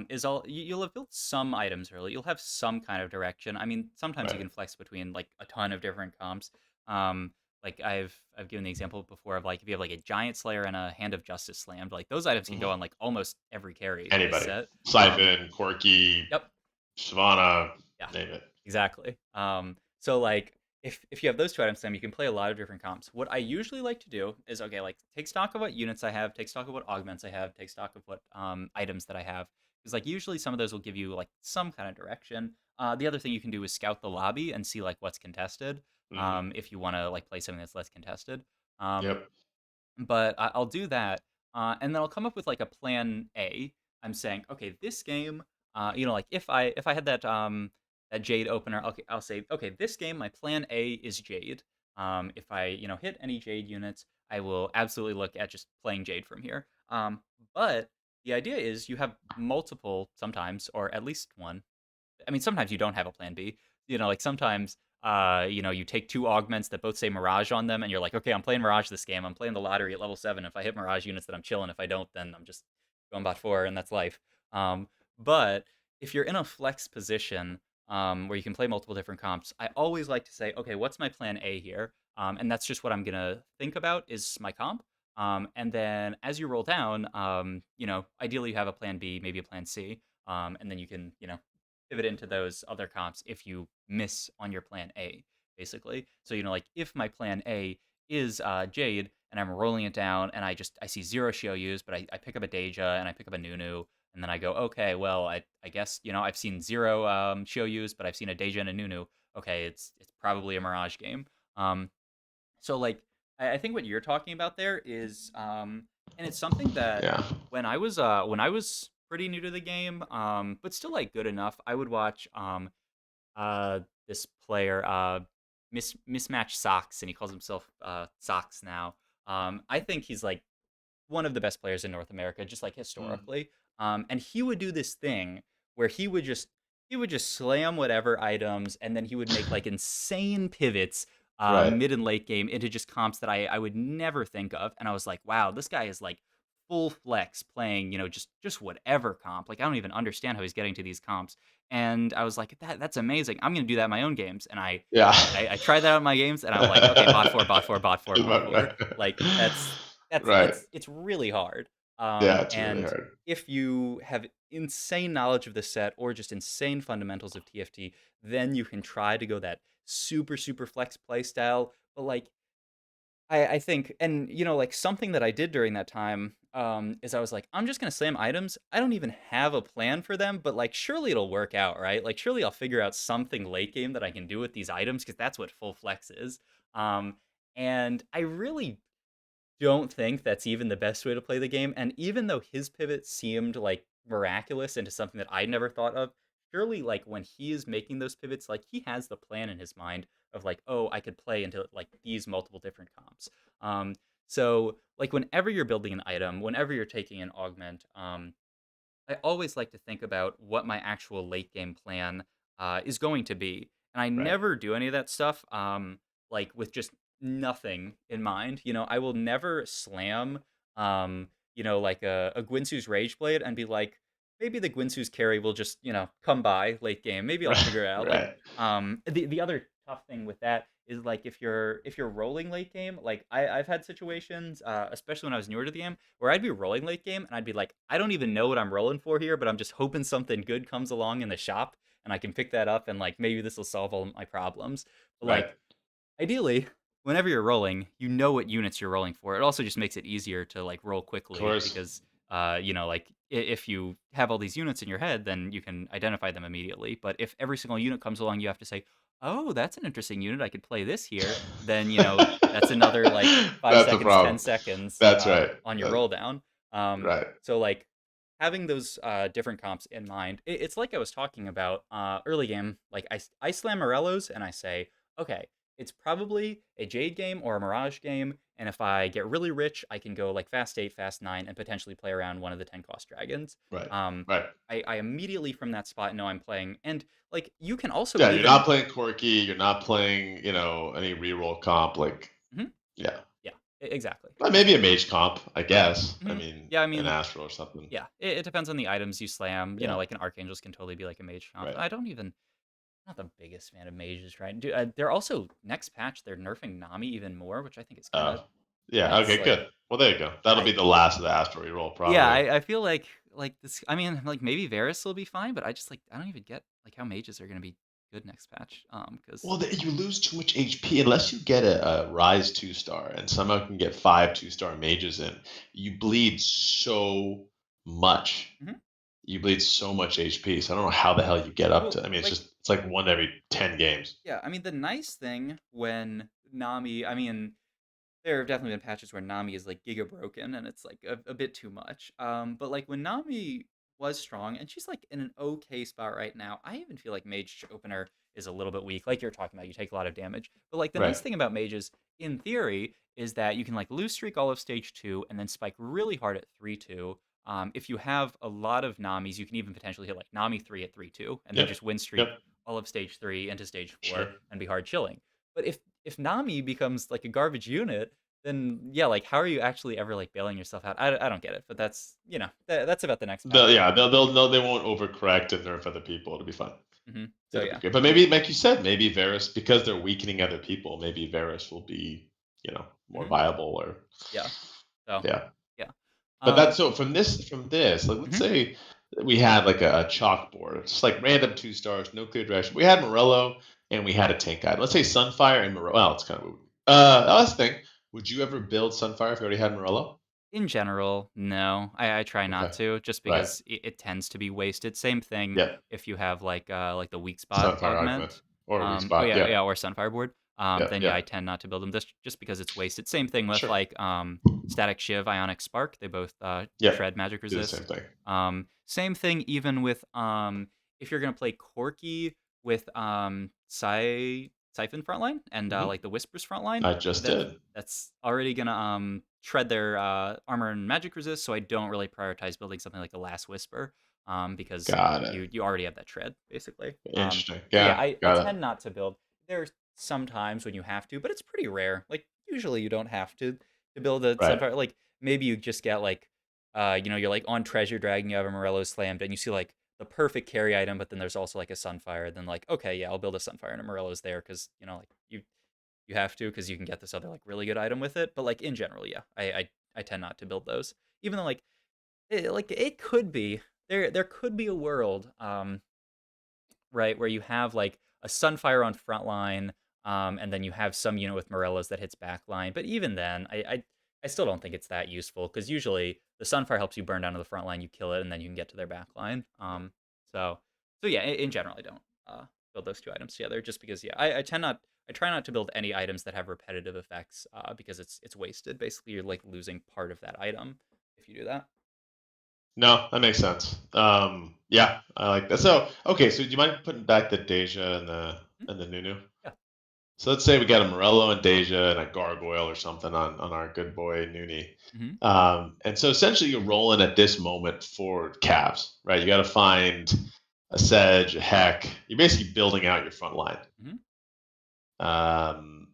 is you'll have built some items early. You'll have some kind of direction. I mean, sometimes you Right. can flex between like a ton of different comps. Like I've given the example before of like if you have like a giant slayer and a hand of justice slammed, like those items can go on Hmm. like almost every carry this Anybody, set. Siphon, Corky, Yep. Savannah, Yeah, name it. exactly. So like if you have those two items, then you can play a lot of different comps. What I usually like to do is okay, like take stock of what units I have, take stock of what augments I have, take stock of what items that I have. Because like usually some of those will give you like some kind of direction. The other thing you can do is scout the lobby and see like what's contested. Hmm. If you want to like play something that's less contested. Um, Yep. but I'll do that, and then I'll come up with like a plan A. I'm saying, okay, this game, like if I had that Jade opener, okay, I'll say, okay, this game, my plan A is Jade. If I hit any Jade units, I will absolutely look at just playing Jade from here. But the idea is you have multiple sometimes, or at least one. I mean, sometimes you don't have a plan B. Like sometimes, you take two augments that both say Mirage on them, and you're like, okay, I'm playing Mirage this game. I'm playing the lottery at level 7. If I hit Mirage units, then I'm chilling. If I don't, then I'm just going bot 4, and that's life. But if you're in a flex position where you can play multiple different comps, I always like to say, okay, what's my plan A here? And that's just what I'm gonna think about is my comp. And then as you roll down, ideally you have a plan B, maybe a plan C, and then you can, pivot into those other comps if you miss on your plan A, basically. So, like if my plan A is Jade and I'm rolling it down and I see zero Shioyus, but I pick up a Deja and I pick up a Nunu, and then I go, okay, well, I guess, I've seen zero Shioyus, but I've seen a Deja and a Nunu. Okay, it's probably a Mirage game. So like I think what you're talking about there is and it's something that Yeah. when I was pretty new to the game, but still like good enough, I would watch uh this player mismatch socks, and he calls himself socks now. I think he's like one of the best players in North America, just like Mm. historically. And he would do this thing where he would just slam whatever items, and then he would make like insane pivots Right. mid and late game into just comps that I would never think of. And I was like, wow, this guy is like full flex playing, just whatever comp. Like I don't even understand how he's getting to these comps. And I was like, that's amazing. I'm gonna do that in my own games. And I Yeah. I, I tried that out in my games, and I'm like, okay, bot four, bot four, bot four, bot four. Like that's Right. it's it's really hard. Yeah, it's really And hard. if you have insane knowledge of the set or just insane fundamentals of TFT, then you can try to go that super super flex play style. But like I think, and like something that I did during that time, is I was like, I'm just gonna slam items. I don't even have a plan for them, but like surely it'll work out, right? Like surely I'll figure out something late game that I can do with these items because that's what full flex is. Um, and I really don't think that's even the best way to play the game. And even though his pivot seemed like miraculous into something that I'd never thought of, surely like when he is making those pivots, like he has the plan in his mind of like, oh, I could play into like these multiple different comps. Um, so like whenever you're building an item, whenever you're taking an augment, I always like to think about what my actual late game plan is going to be, and I Right. never do any of that stuff like with just nothing in mind. I will never slam like a Gwinsu's Rage Blade and be like, maybe the Gwinsu's carry will just come by late game. Maybe I'll Right. figure it out. Like Right. the other tough thing with that is like if you're rolling late game, like I've had situations, especially when I was newer to the game, where I'd be rolling late game and I'd be like, I don't even know what I'm rolling for here, but I'm just hoping something good comes along in the shop and I can pick that up and like maybe this will solve all my problems. But Right. like ideally, whenever you're rolling, you know what units you're rolling for. It also just makes it easier to like roll Of quickly course. because like if you have all these units in your head, then you can identify them immediately. But if every single unit comes along, you have to say, "Oh, that's an interesting unit. I could play this here." Then that's another like five That's a seconds, ten problem. seconds That's right. on your roll down. Right. So like having those different comps in mind, it's like I was talking about early game. Like I slam Morellos and I say, okay, it's probably a Jade game or a Mirage game, and if I get really rich, I can go like fast 8, fast 9, and potentially play around one of the 10 cost dragons. Right. Um, Right. I immediately from that spot know I'm playing, and like you can also Yeah, you're not even. playing quirky. You're not playing, any reroll comp. Like, Mhm, yeah, yeah, exactly. well, maybe a mage comp, I guess. I Mhm. mean, Yeah, I an mean, astral or something. yeah, it depends on the items you slam. Yeah. Like an Archangels can totally be like a mage comp. Right. I don't even not the biggest fan of mages, right? They're also next patch they're nerfing Nami even more, which I think is kind Oh. of Yeah. nuts. Okay. Like, Good. Well, there you go. That'll I be the last of the astral reroll, yeah, probably. I feel like this. I mean, like maybe Varus will be fine, but I just like I don't even get like how mages are gonna be good next patch. Because Well, you lose too much HP unless you get a Rise 2-star and somehow can get 5 2-star mages in. You bleed so much. Mhm. You bleed so much HP. So I don't know how the hell you get up Well, to. I mean, like it's like one every 10 games. yeah, I mean the nice thing when Nami, I mean there have definitely been patches where Nami is like giga broken and it's like a bit too much. But like when Nami was strong and she's like in an okay spot right now, I even feel like Mage Opener is a little bit weak. Like you're talking about, you take a lot of damage. But like the Right. nice thing about mages, in theory, is that you can like lose streak all of stage 2 and then spike really hard at 3-2. If you have a lot of Namis, you can even potentially hit like Nami 3 at 3-2 and then Yep. just win Yep. streak all of stage 3 into stage 4 Sure. and be hard chilling. But if Nami becomes like a garbage unit, then yeah, like how are you actually ever like bailing yourself out? I don't get it, but that's that's about the next patch. They'll no, they won't overcorrect and nerf other people. It'll be fun. So It'll be yeah, good. But maybe, like you said, maybe Varus, because they're weakening other people, maybe Varus will be, more hmm viable or yeah, so yeah. yeah, But that's um, so from this, like let's mhm. say we had like a chalkboard, just like random 2 stars, no clear direction. We had Morello and we had a tank guide. Let's say Sunfire and Morello. Well, it's kind of that's the thing. Would you ever build Sunfire if you already had Morello? In general, no, I try not Okay. to, just Right. because it tends to be wasted. Same thing Yep. if you have like the weak spot Sunfire augment augment. or a weak Oh spot. yeah, Yep. yeah, or Sunfire board. Yep. Then yeah, I Yep. tend not to build them just because it's wasted. Same thing with Sure. like Static Shiv, Ionic Spark. They both Yep. shred magic Do the same resist. thing. Same thing even with if you're gonna play Corki with Siphon frontline and Hmm. like the Whispers frontline. I just That's did. that's already gonna shred their armor and magic resist, so I don't really prioritize building something like the Last Whisper, because Got it. you already have that shred basically. Interesting. So yeah, Yeah. I Got it. tend not to build. There's some times when you have to, but it's pretty rare. Like usually you don't have to build a Right. Sunfire. Like maybe you just get like you're like on Treasure Dragon, you have a Morello slammed, and you see like the perfect carry item, but then there's also like a Sunfire. Then like okay, yeah, I'll build a Sunfire and a Morello's there because like you have to because you can get this other like really good item with it. But like in general, yeah, I tend not to build those, even though like it could be there could be a world right where you have like a Sunfire on frontline, and then you have some unit with Morellos that hits backline. But even then, I still don't think it's that useful because usually the Sunfire helps you burn down to the front line, you kill it, and then you can get to their backline. So so yeah, in general, I don't build those two items together just because yeah, I try not to build any items that have repetitive effects because it's wasted. Basically, you're like losing part of that item if you do that. No, that makes sense. Yeah, I like that. So, okay, so do you mind putting back the Deja Mhm. and the Nunu? Yeah. So let's say we got a Morello and Deja and a Gargoyle or something on our good boy Nuni. Hmm. And so essentially you're rolling at this moment for calves, right? You got to find a Sedge, a Heck. You're basically building out your front line. Hmm. Um,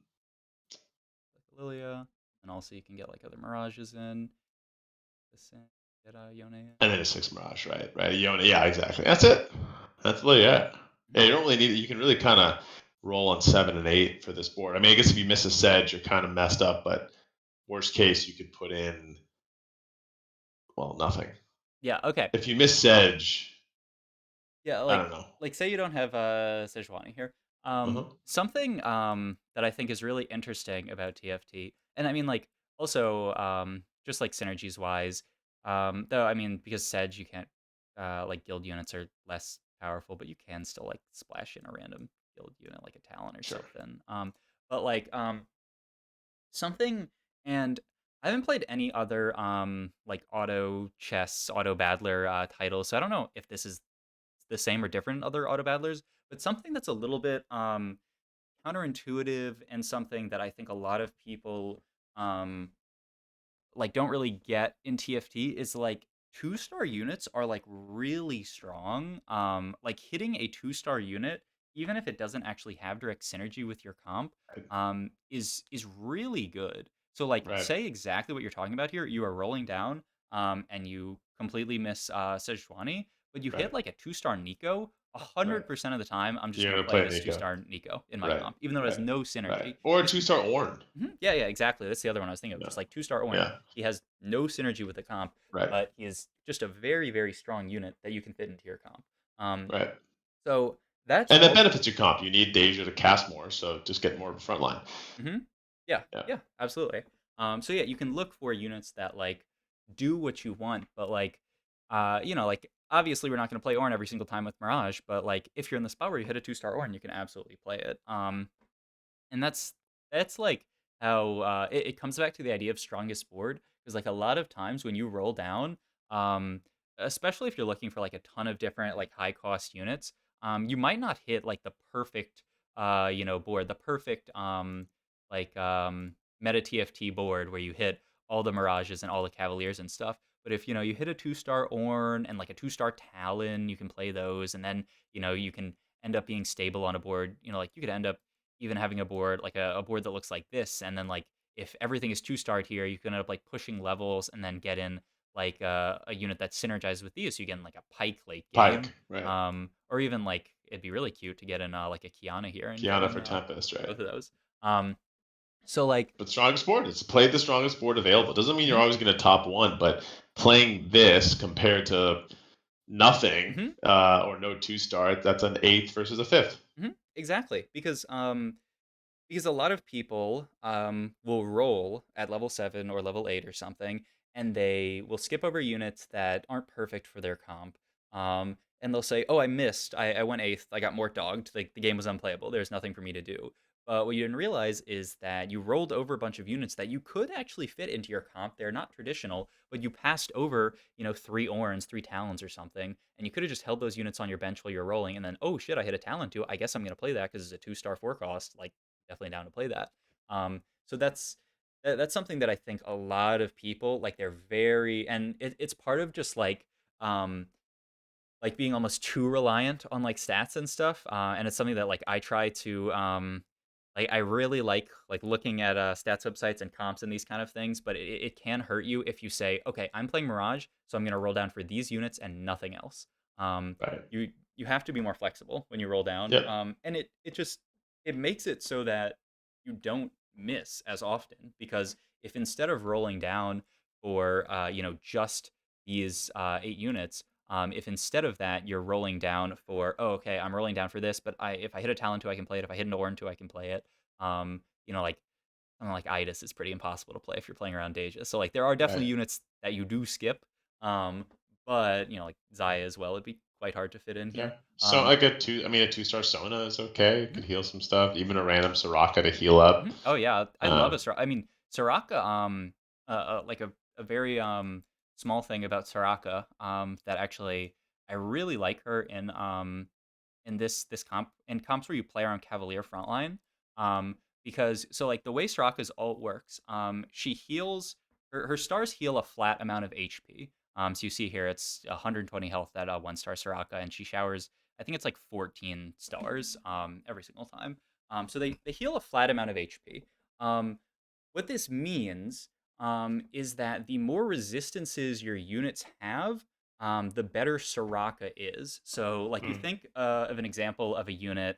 Like Lilia, and also you can get like other mirages in. Get Yone in. and then a 6 Mirage, right? Right. Yeah, exactly. That's it. That's literally it. Mhm. Yeah, you don't really need it. You can really kind of roll on 7 and 8 for this board. I mean, I guess if you miss a Sedge, you're kind of messed up, but worst case, you could put in, well, nothing. Yeah. Okay. If you miss Sedge, Yeah. I don't know. Like say you don't have Sejuani here. Uh-huh. Something that I think is really interesting about TFT, and I mean like also just like synergies wise, though I mean because Sedge you can't like guild units are less powerful, but you can still like splash in a random guild unit like a Talon or Sure. something. But like something, and I haven't played any other like auto chess, auto battler titles, so I don't know if this is the same or different in other auto battlers. But something that's a little bit counterintuitive and something that I think a lot of people um like don't really get in TFT is like two-star units are like really strong. Like hitting a two-star unit, even if it doesn't actually have direct synergy with your comp, Right. is really good. So like Right. say exactly what you're talking about here. You are rolling down, and you completely miss Sejuani, but you hit Right. like a two-star Nico. A hundred Right. percent of the time, I'm just You're gonna gonna play play this Nico. two-star Nico in my Right. comp, even though it has Right. no Right. synergy. Or a Just two-star Ornn. Yeah, yeah, exactly. That's the other one I was thinking of. Yeah. Just like two-star Ornn. Yeah. He has no synergy with the comp, Right. but he is just a very, very strong unit that you can fit into your comp. Um, Right. so that's And that also. benefits your comp. You need Deja to cast more, so just get more of a front line. Hmm. Yeah, Yeah. yeah, absolutely. So yeah, you can look for units that like do what you want, but like, like obviously we're not going to play Ornn every single time with Mirage, but like if you're in the spot where you hit a two-star Ornn, you can absolutely play it. And that's like how it comes back to the idea of strongest board because like a lot of times when you roll down, um especially if you're looking for like a ton of different like high cost units, you might not hit like the perfect board, the perfect meta TFT board where you hit all the mirages and all the cavaliers and stuff. But if you hit a two-star Ornn and like a two-star Talon, you can play those, and then you can end up being stable on a board. Like you could end up even having a board like a board that looks like this, and then like if everything is two-starred here, you can end up like pushing levels and then get in like a unit that synergizes with these, so you get in like a Pike late game, Pike. Right. or even like it'd be really cute to get in like a Kiana here and get Kiana in for Tempest. Right. both of those. So like. But strongest board. It's played the strongest board available. Doesn't mean you're Mhm, always going to top one, but playing this compared to nothing mhm, or no two-star, that's an eighth versus a fifth. exactly, because a lot of people will roll at level 7 or level 8 or something, and they will skip over units that aren't perfect for their comp. And they'll say, oh, I missed. I went 8th. I got mort dogged. Like, the game was unplayable. There's nothing for me to do. But what you didn't realize is that you rolled over a bunch of units that you could actually fit into your comp. They're not traditional, but you passed over, 3 Orns, 3 Talons or something, and you could have just held those units on your bench while you're rolling, and then, oh shit, I hit a Talon too. I guess I'm going to play that because it's a 2-star 4 cost. Like, definitely down to play that. So that's something that I think a lot of people like. They're very, and it's part of just um like being almost too reliant on like stats and stuff. And it's something that like I try to like I really like looking at stats websites and comps and these kind of things, but it can hurt you if you say, okay, I'm playing Mirage, so I'm gonna roll down for these units and nothing else. Um, Right. you have to be more flexible when you roll down, Yep. and it makes it so that you don't miss as often, because if instead of rolling down for just these 8 units, if instead of that you're rolling down for, oh, okay, I'm rolling down for this, but if I hit a Talon 2, I can play it. If I hit an Ornn 2, I can play it. Like something like Itis is pretty impossible to play if you're playing around Deja. So like there are definitely Right. units that you do skip, but like Zaya as well, it'd be quite hard to fit in Yeah. here. So I get two. I mean, a two-star Sona is okay. It could heal some stuff. Even a random Soraka to heal up. Oh yeah, I love a Uh, Soraka. I mean, Soraka. Like a very small thing about Soraka. That actually I really like her in this comp, in comps where you play around Cavalier frontline. Because so like the way Soraka's ult works, she heals. Her stars heal a flat amount of HP. So you see here it's 120 health at 1-star Soraka, and she showers. I think it's like 14 stars every single time. So they heal a flat amount of HP. Um, what this means is that the more resistances your units have, the better Soraka is. So, like, you mm, think of an example of a unit,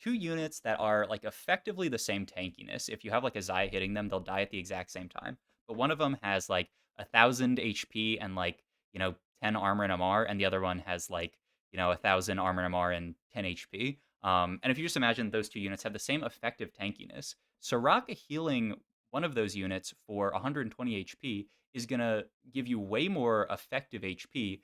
2 units that are like effectively the same tankiness. If you have like a Zaya hitting them, they'll die at the exact same time. But one of them has like 1,000 HP and like 10 armor and MR, and the other one has like 1,000 armor and MR and 10 HP. And if you just imagine those 2 units have the same effective tankiness, Soraka healing one of those units for 120 HP is going to give you way more effective HP,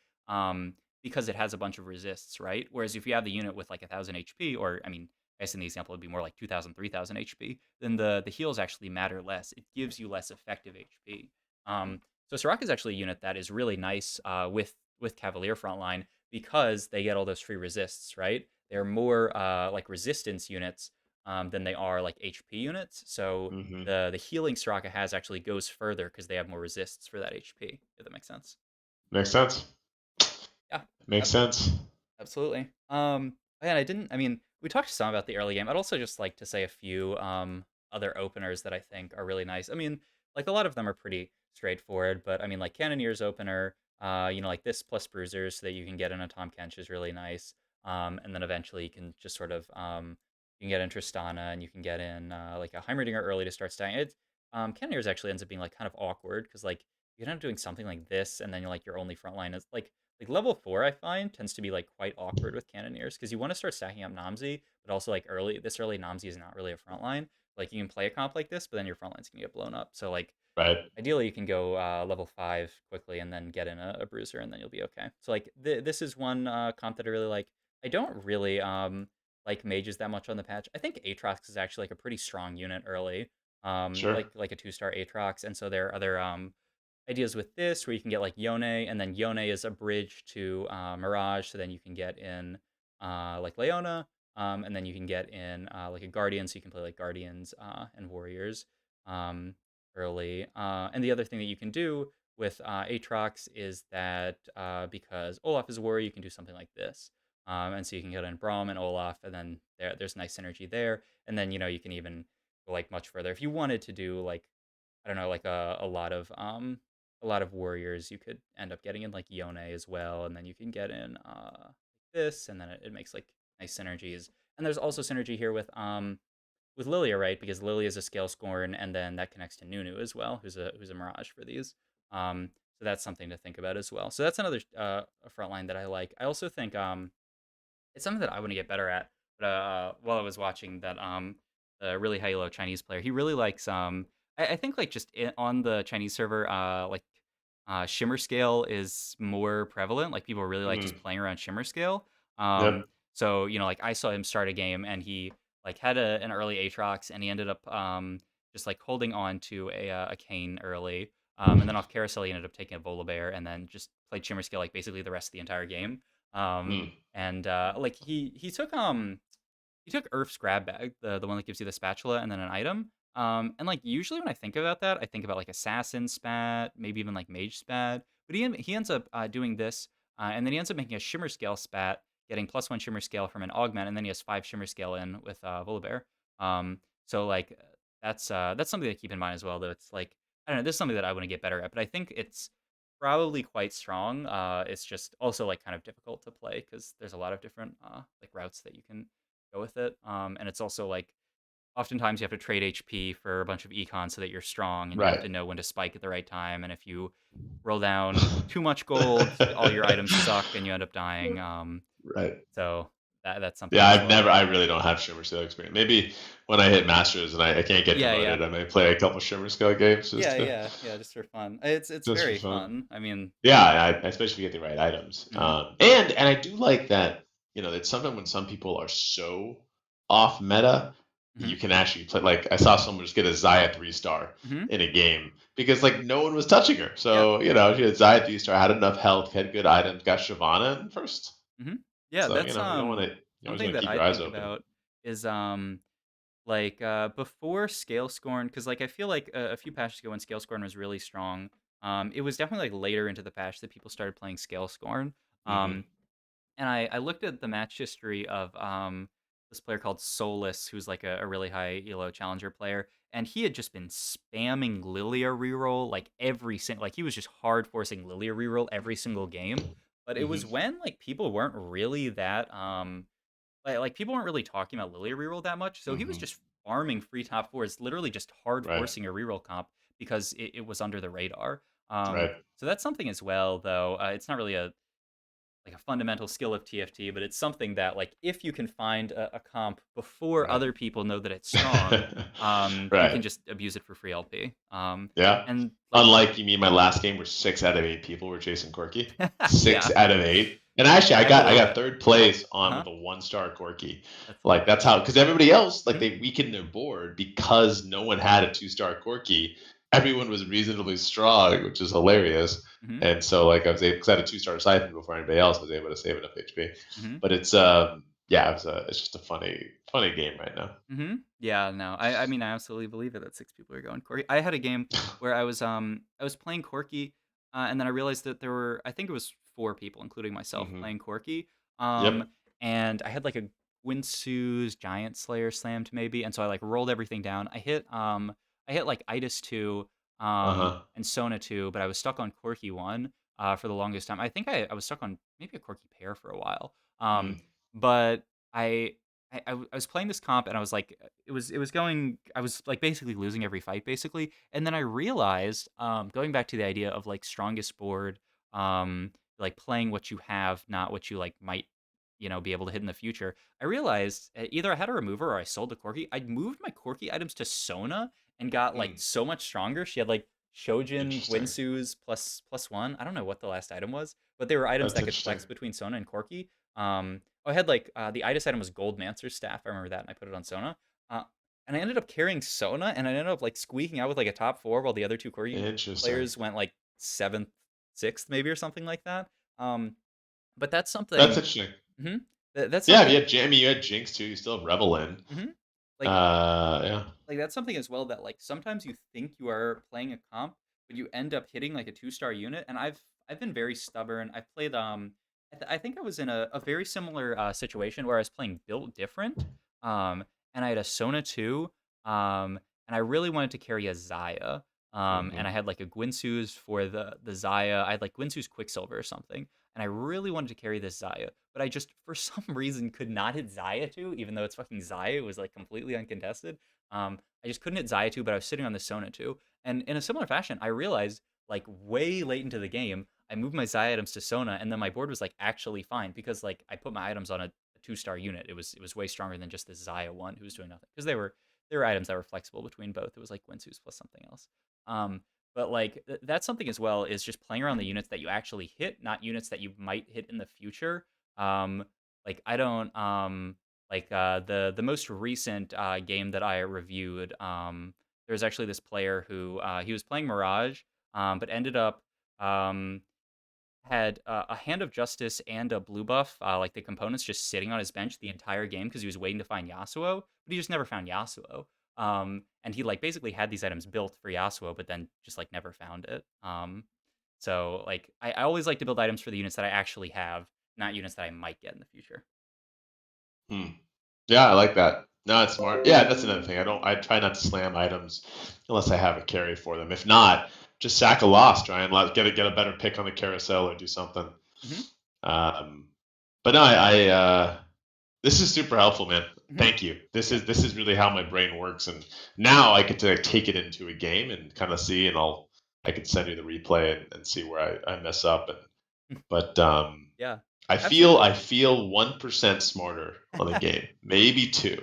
because it has a bunch of resists, right? Whereas if you have the unit with like 1,000 HP, or I mean, I guess in the example would be more like 2,000, 3,000 HP, then the heals actually matter less. It gives you less effective HP. So Soraka is actually a unit that is really nice with Cavalier frontline because they get all those free resists, right? They're more like resistance units than they are like HP units. So Hmm. the healing Soraka has actually goes further because they have more resists for that HP. If that makes sense. Makes sense. Yeah, Makes sense. absolutely. And I didn't. I mean, we talked some about the early game. I'd also just like to say a few other openers that I think are really nice. I mean, like a lot of them are pretty straightforward, but I mean, like Cannoneer's opener. Like this plus Bruisers so that you can get in a Tom Kench is really nice. And then eventually you can just sort of you can get in Tristana and you can get in like a Heimerdinger early to start stacking it. Cannoneers actually ends up being like kind of awkward because like you end up doing something like this and then you're like your only front line is like level 4 I find tends to be like quite awkward with Cannoneers because you want to start stacking up Namzi, but also like early Namzi is not really a frontline. Like you can play a comp like this, but then your frontline's gonna get blown up. So like Right. ideally you can go level 5 quickly and then get in a bruiser and then you'll be okay. So like this is one comp that I really like. I don't really like mages that much on the patch. I think Aatrox is actually like a pretty strong unit early. Sure. Like a 2-star Aatrox, and so there are other ideas with this where you can get like Yone, and then Yone is a bridge to Mirage, so then you can get in like Leona, and then you can get in like a Guardian, so you can play like Guardians and Warriors um, early. And the other thing that you can do with Aatrox is that because Olaf is a warrior, you can do something like this. And so you can get in Braum and Olaf, and then there's nice synergy there. And then you can even go like much further if you wanted to do like I don't know, like a lot of warriors. You could end up getting in like Yone as well, and then you can get in this, and then it makes like nice synergies. And there's also synergy here with Lilia, right? Because Lilia is a scale scorn, and then that connects to Nunu as well, who's a mirage for these. So that's something to think about as well. So that's another a front line that I like. I also think it's something that I want to get better at. But while I was watching that, the really high elo Chinese player, he really likes I think like just on the Chinese server, like Shimmerscale is more prevalent. Like people really like just Mm. playing around Shimmerscale. Yep. So like I saw him start a game and he like had an early Aatrox and he ended up just like holding on to a Kane early. And then off carousel he ended up taking a Volibear and then just played Shimmerscale like basically the rest of the entire game. Um, Mm. and like he took Earth's grab bag, the one that gives you the spatula and then an item. And like usually when I think about that, I think about like assassin spat, maybe even like mage spat. But he ends up doing this, and then he ends up making a shimmer scale spat, getting +1 shimmer scale from an augment, and then he has 5 shimmer scale in with Volibear. So like that's something to keep in mind as well. Though it's like I don't know, this is something that I want to get better at, but I think it's probably quite strong. It's just also like kind of difficult to play because there's a lot of different like routes that you can go with it. And it's also like oftentimes you have to trade HP for a bunch of econ so that you're strong, and you have Right. to know when to spike at the right time. And if you roll down too much gold, all your items suck and you end up dying. Right. So that's something Yeah, as well. I really don't have Shimmer Scale experience. Maybe when I hit Masters and I can't get Yeah, yeah, promoted, I may play a couple Shimmer Scale games yeah, yeah, yeah. Just for fun. It's just for very fun. fun. I mean, Yeah, especially if you get the right items. mhm, And I do like that. It's something when some people are so off meta, mhm, you can actually play. Like I saw someone just get a Zaya 3-star mhm, in a game because like no one was touching her. yeah, So she had Zaya 3-star, had enough health, had good items, got Shyvana in first. mhm. Yeah, So that's you don't want to. You always something want to that keep I your eyes think open. about is like before Scale Scorn, because like I feel like a few patches ago when Scale Scorn was really strong, it was definitely like later into the patch that people started playing Scale Scorn. Hmm. Um, and I looked at the match history of this player called Solus, who's like a really high elo challenger player, and he had just been spamming Lilia reroll like every single like he was just hard forcing Lilia reroll every single game. But it was Hmm. when like people weren't really that like people weren't really talking about Lilia reroll that much, so he was Hmm. just farming free top fours, literally just hard Right. forcing a reroll comp because it was under the radar. Right. So that's something as well, though. It's not really a fundamental skill of TFT, but it's something that like if you can find a comp before Right. other people know that it's strong, you can Right. just abuse it for free LP. Yeah. And like Unlike you mean my last game where 6 out of 8 people were chasing Corky. yeah, 6 out of 8. And actually, I I got I believe got it. third place on Uh-huh. with a 1-star Corki. That's Like that's hilarious. how, because everybody else, like Mhm. they weakened their board because no one had a 2-star Corki. Everyone was reasonably strong, which is hilarious. Mhm. And so like I was able, because I had a 2-star siphon before anybody else was able to save enough HP. Mhm. But it's yeah, it's just a funny game right now. Yeah, no. I mean, I absolutely believe it that 6 people are going Corki. I had a game where I was playing Corki, and then I realized that there were I think it was 4 people, including myself, Hmm. playing Corki. Yep. And I had like a Gwinsu's Giant Slayer slammed maybe, and so I like rolled everything down. I hit like Itis 2, Uh-huh. and Sona 2, but I was stuck on Corki 1 for the longest time. I think I was stuck on maybe a Corki pair for a while. Mm. But I I was playing this comp and I was like, it was going. I was like basically losing every fight basically, and then I realized, going back to the idea of like strongest board, like playing what you have, not what you like might, be able to hit in the future. I realized either I had a remover or I sold the Corki. I moved my Corki items to Sona and got like Mm. so much stronger. She had like Shojin, Interesting. Gwinsu's +1. I don't know what the last item was, but they were items That's that could interesting. flex between Sona and Corki. I had like the itis item was Gold Mancer's staff. I remember that, and I put it on Sona. Uh, and I ended up carrying Sona, and I ended up like squeaking out with like a top 4, while the other 2 Corgi Interesting. players went like 7th, 6th, maybe, or something like that. Um, but that's That's something. interesting. hmm that's Yeah, something. I mean, you had Jinx too. You still have Revel in. hmm Like Yeah. that's something as well that like sometimes you think you are playing a comp, but you end up hitting like a 2-star unit. And I've been very stubborn. I've played I think I was in a very similar situation where I was playing built different, and I had a Sona 2, and I really wanted to carry a Zaya. And I Hmm. had like a Gwinsu's for the Zaya. I had like Gwinsu's Quicksilver or something, and I really wanted to carry this Zaya, but I just for some reason could not hit Zaya 2, even though it's fucking Zaya. It was like completely uncontested. I just couldn't hit Zaya 2, but I was sitting on the Sona 2. And in a similar fashion, I realized like way late into the game, I moved my Zaya items to Sona, and then my board was like actually fine because like I put my items on a 2-star unit. It was way stronger than just this Zaya one who was doing nothing, because they were items that were flexible between both. It was like Winsu's plus something else. Um, but like that's something as well, is just playing around the units that you actually hit, not units that you might hit in the future. Um, like I don't like the most recent game that I reviewed. There was actually this player who he was playing Mirage, but ended up um, had a Hand of Justice and a blue buff, like the components, just sitting on his bench the entire game because he was waiting to find Yasuo, but he just never found Yasuo. And he like basically had these items built for Yasuo, but then just like never found it. So like I always like to build items for the units that I actually have, not units that I might get in the future. Hmm. Yeah, I like that. No, it's smart. Yeah, that's another thing. I try not to slam items unless I have a carry for them. If not, just sack a loss. Try and get a better pick on the carousel or do something. hmm Um, but no, this is super helpful, man. hmm Thank you. Yeah. This is really how my brain works, and now I get to take it into a game and kind of see, and I can send you the replay and see where I mess up. And but Yeah. I Absolutely. feel 1% smarter on the game, maybe two.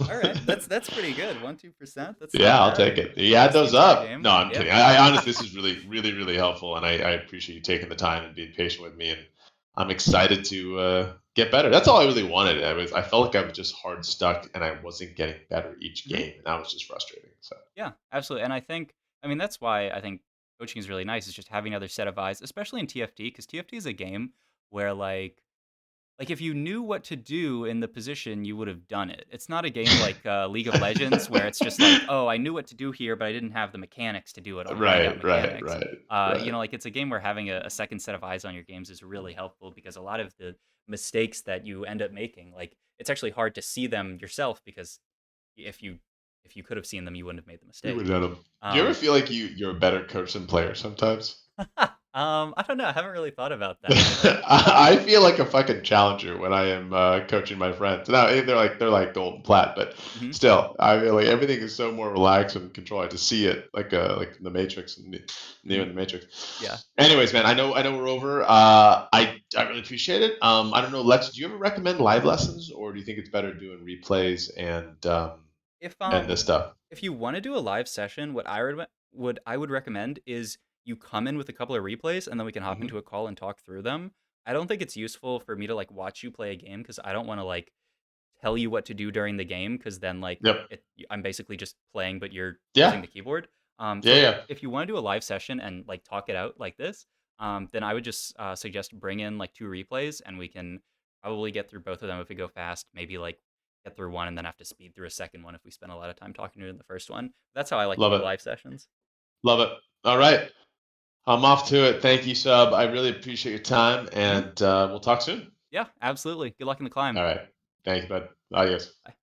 All right. That's pretty good. 1-2%. That's Yeah, not I'll bad take it. You add across the those entire up. game. No, I'm Yeah. kidding. I honestly, this is really, really, really helpful, and I appreciate you taking the time and being patient with me. And I'm excited to get better. That's all I really wanted. I felt like I was just hard stuck, and I wasn't getting better each hmm game, and that was just frustrating. So. Yeah, absolutely. And I mean, that's why I think coaching is really nice, is just having another set of eyes, especially in TFT, because TFT is a game where like if you knew what to do in the position, you would have done it. It's not a game like League of Legends where it's just like, oh, I knew what to do here, but I didn't have the mechanics to do it. I'll grind out Right, right, mechanics. right, right. Like it's a game where having a second set of eyes on your games is really helpful, because a lot of the mistakes that you end up making, like it's actually hard to see them yourself, because if you if you could have seen them, you wouldn't have made the You mistake. would know them. Do you ever Um, feel like you're a better coach than player sometimes? I don't know. I haven't really thought about that. I feel like a fucking challenger when I am coaching my friends. Now they're like golden plat, but Mhm. still, I feel like everything is so more relaxed and controlled. To see it like in the Matrix and Neo in Mhm. the Matrix. Yeah. Anyways, man, I know we're over. I really appreciate it. I don't know, Lex. Do you ever recommend live lessons, or do you think it's better doing replays If and this stuff? if you want to do a live session, what I would recommend is you come in with a couple of replays, and then we can hop Hmm. into a call and talk through them. I don't think it's useful for me to like watch you play a game because I don't want to like tell you what to do during the game because then like Yep. I'm basically just playing, but you're using Yeah. the keyboard. Yeah. So Yeah. if you want to do a live session and like talk it out like this, then I would just suggest bring in like 2 replays and we can probably get through both of them if we go fast. Maybe like get through one and then have to speed through a second one if we spend a lot of time talking to the first one. That's how I like to Love do it. live sessions. Love it. All right. I'm off to it. Thank you, Sub. I really appreciate your time, Hmm. and we'll talk soon. Yeah, absolutely. Good luck in the climb. All right. Thank you, bud. Adios. Bye.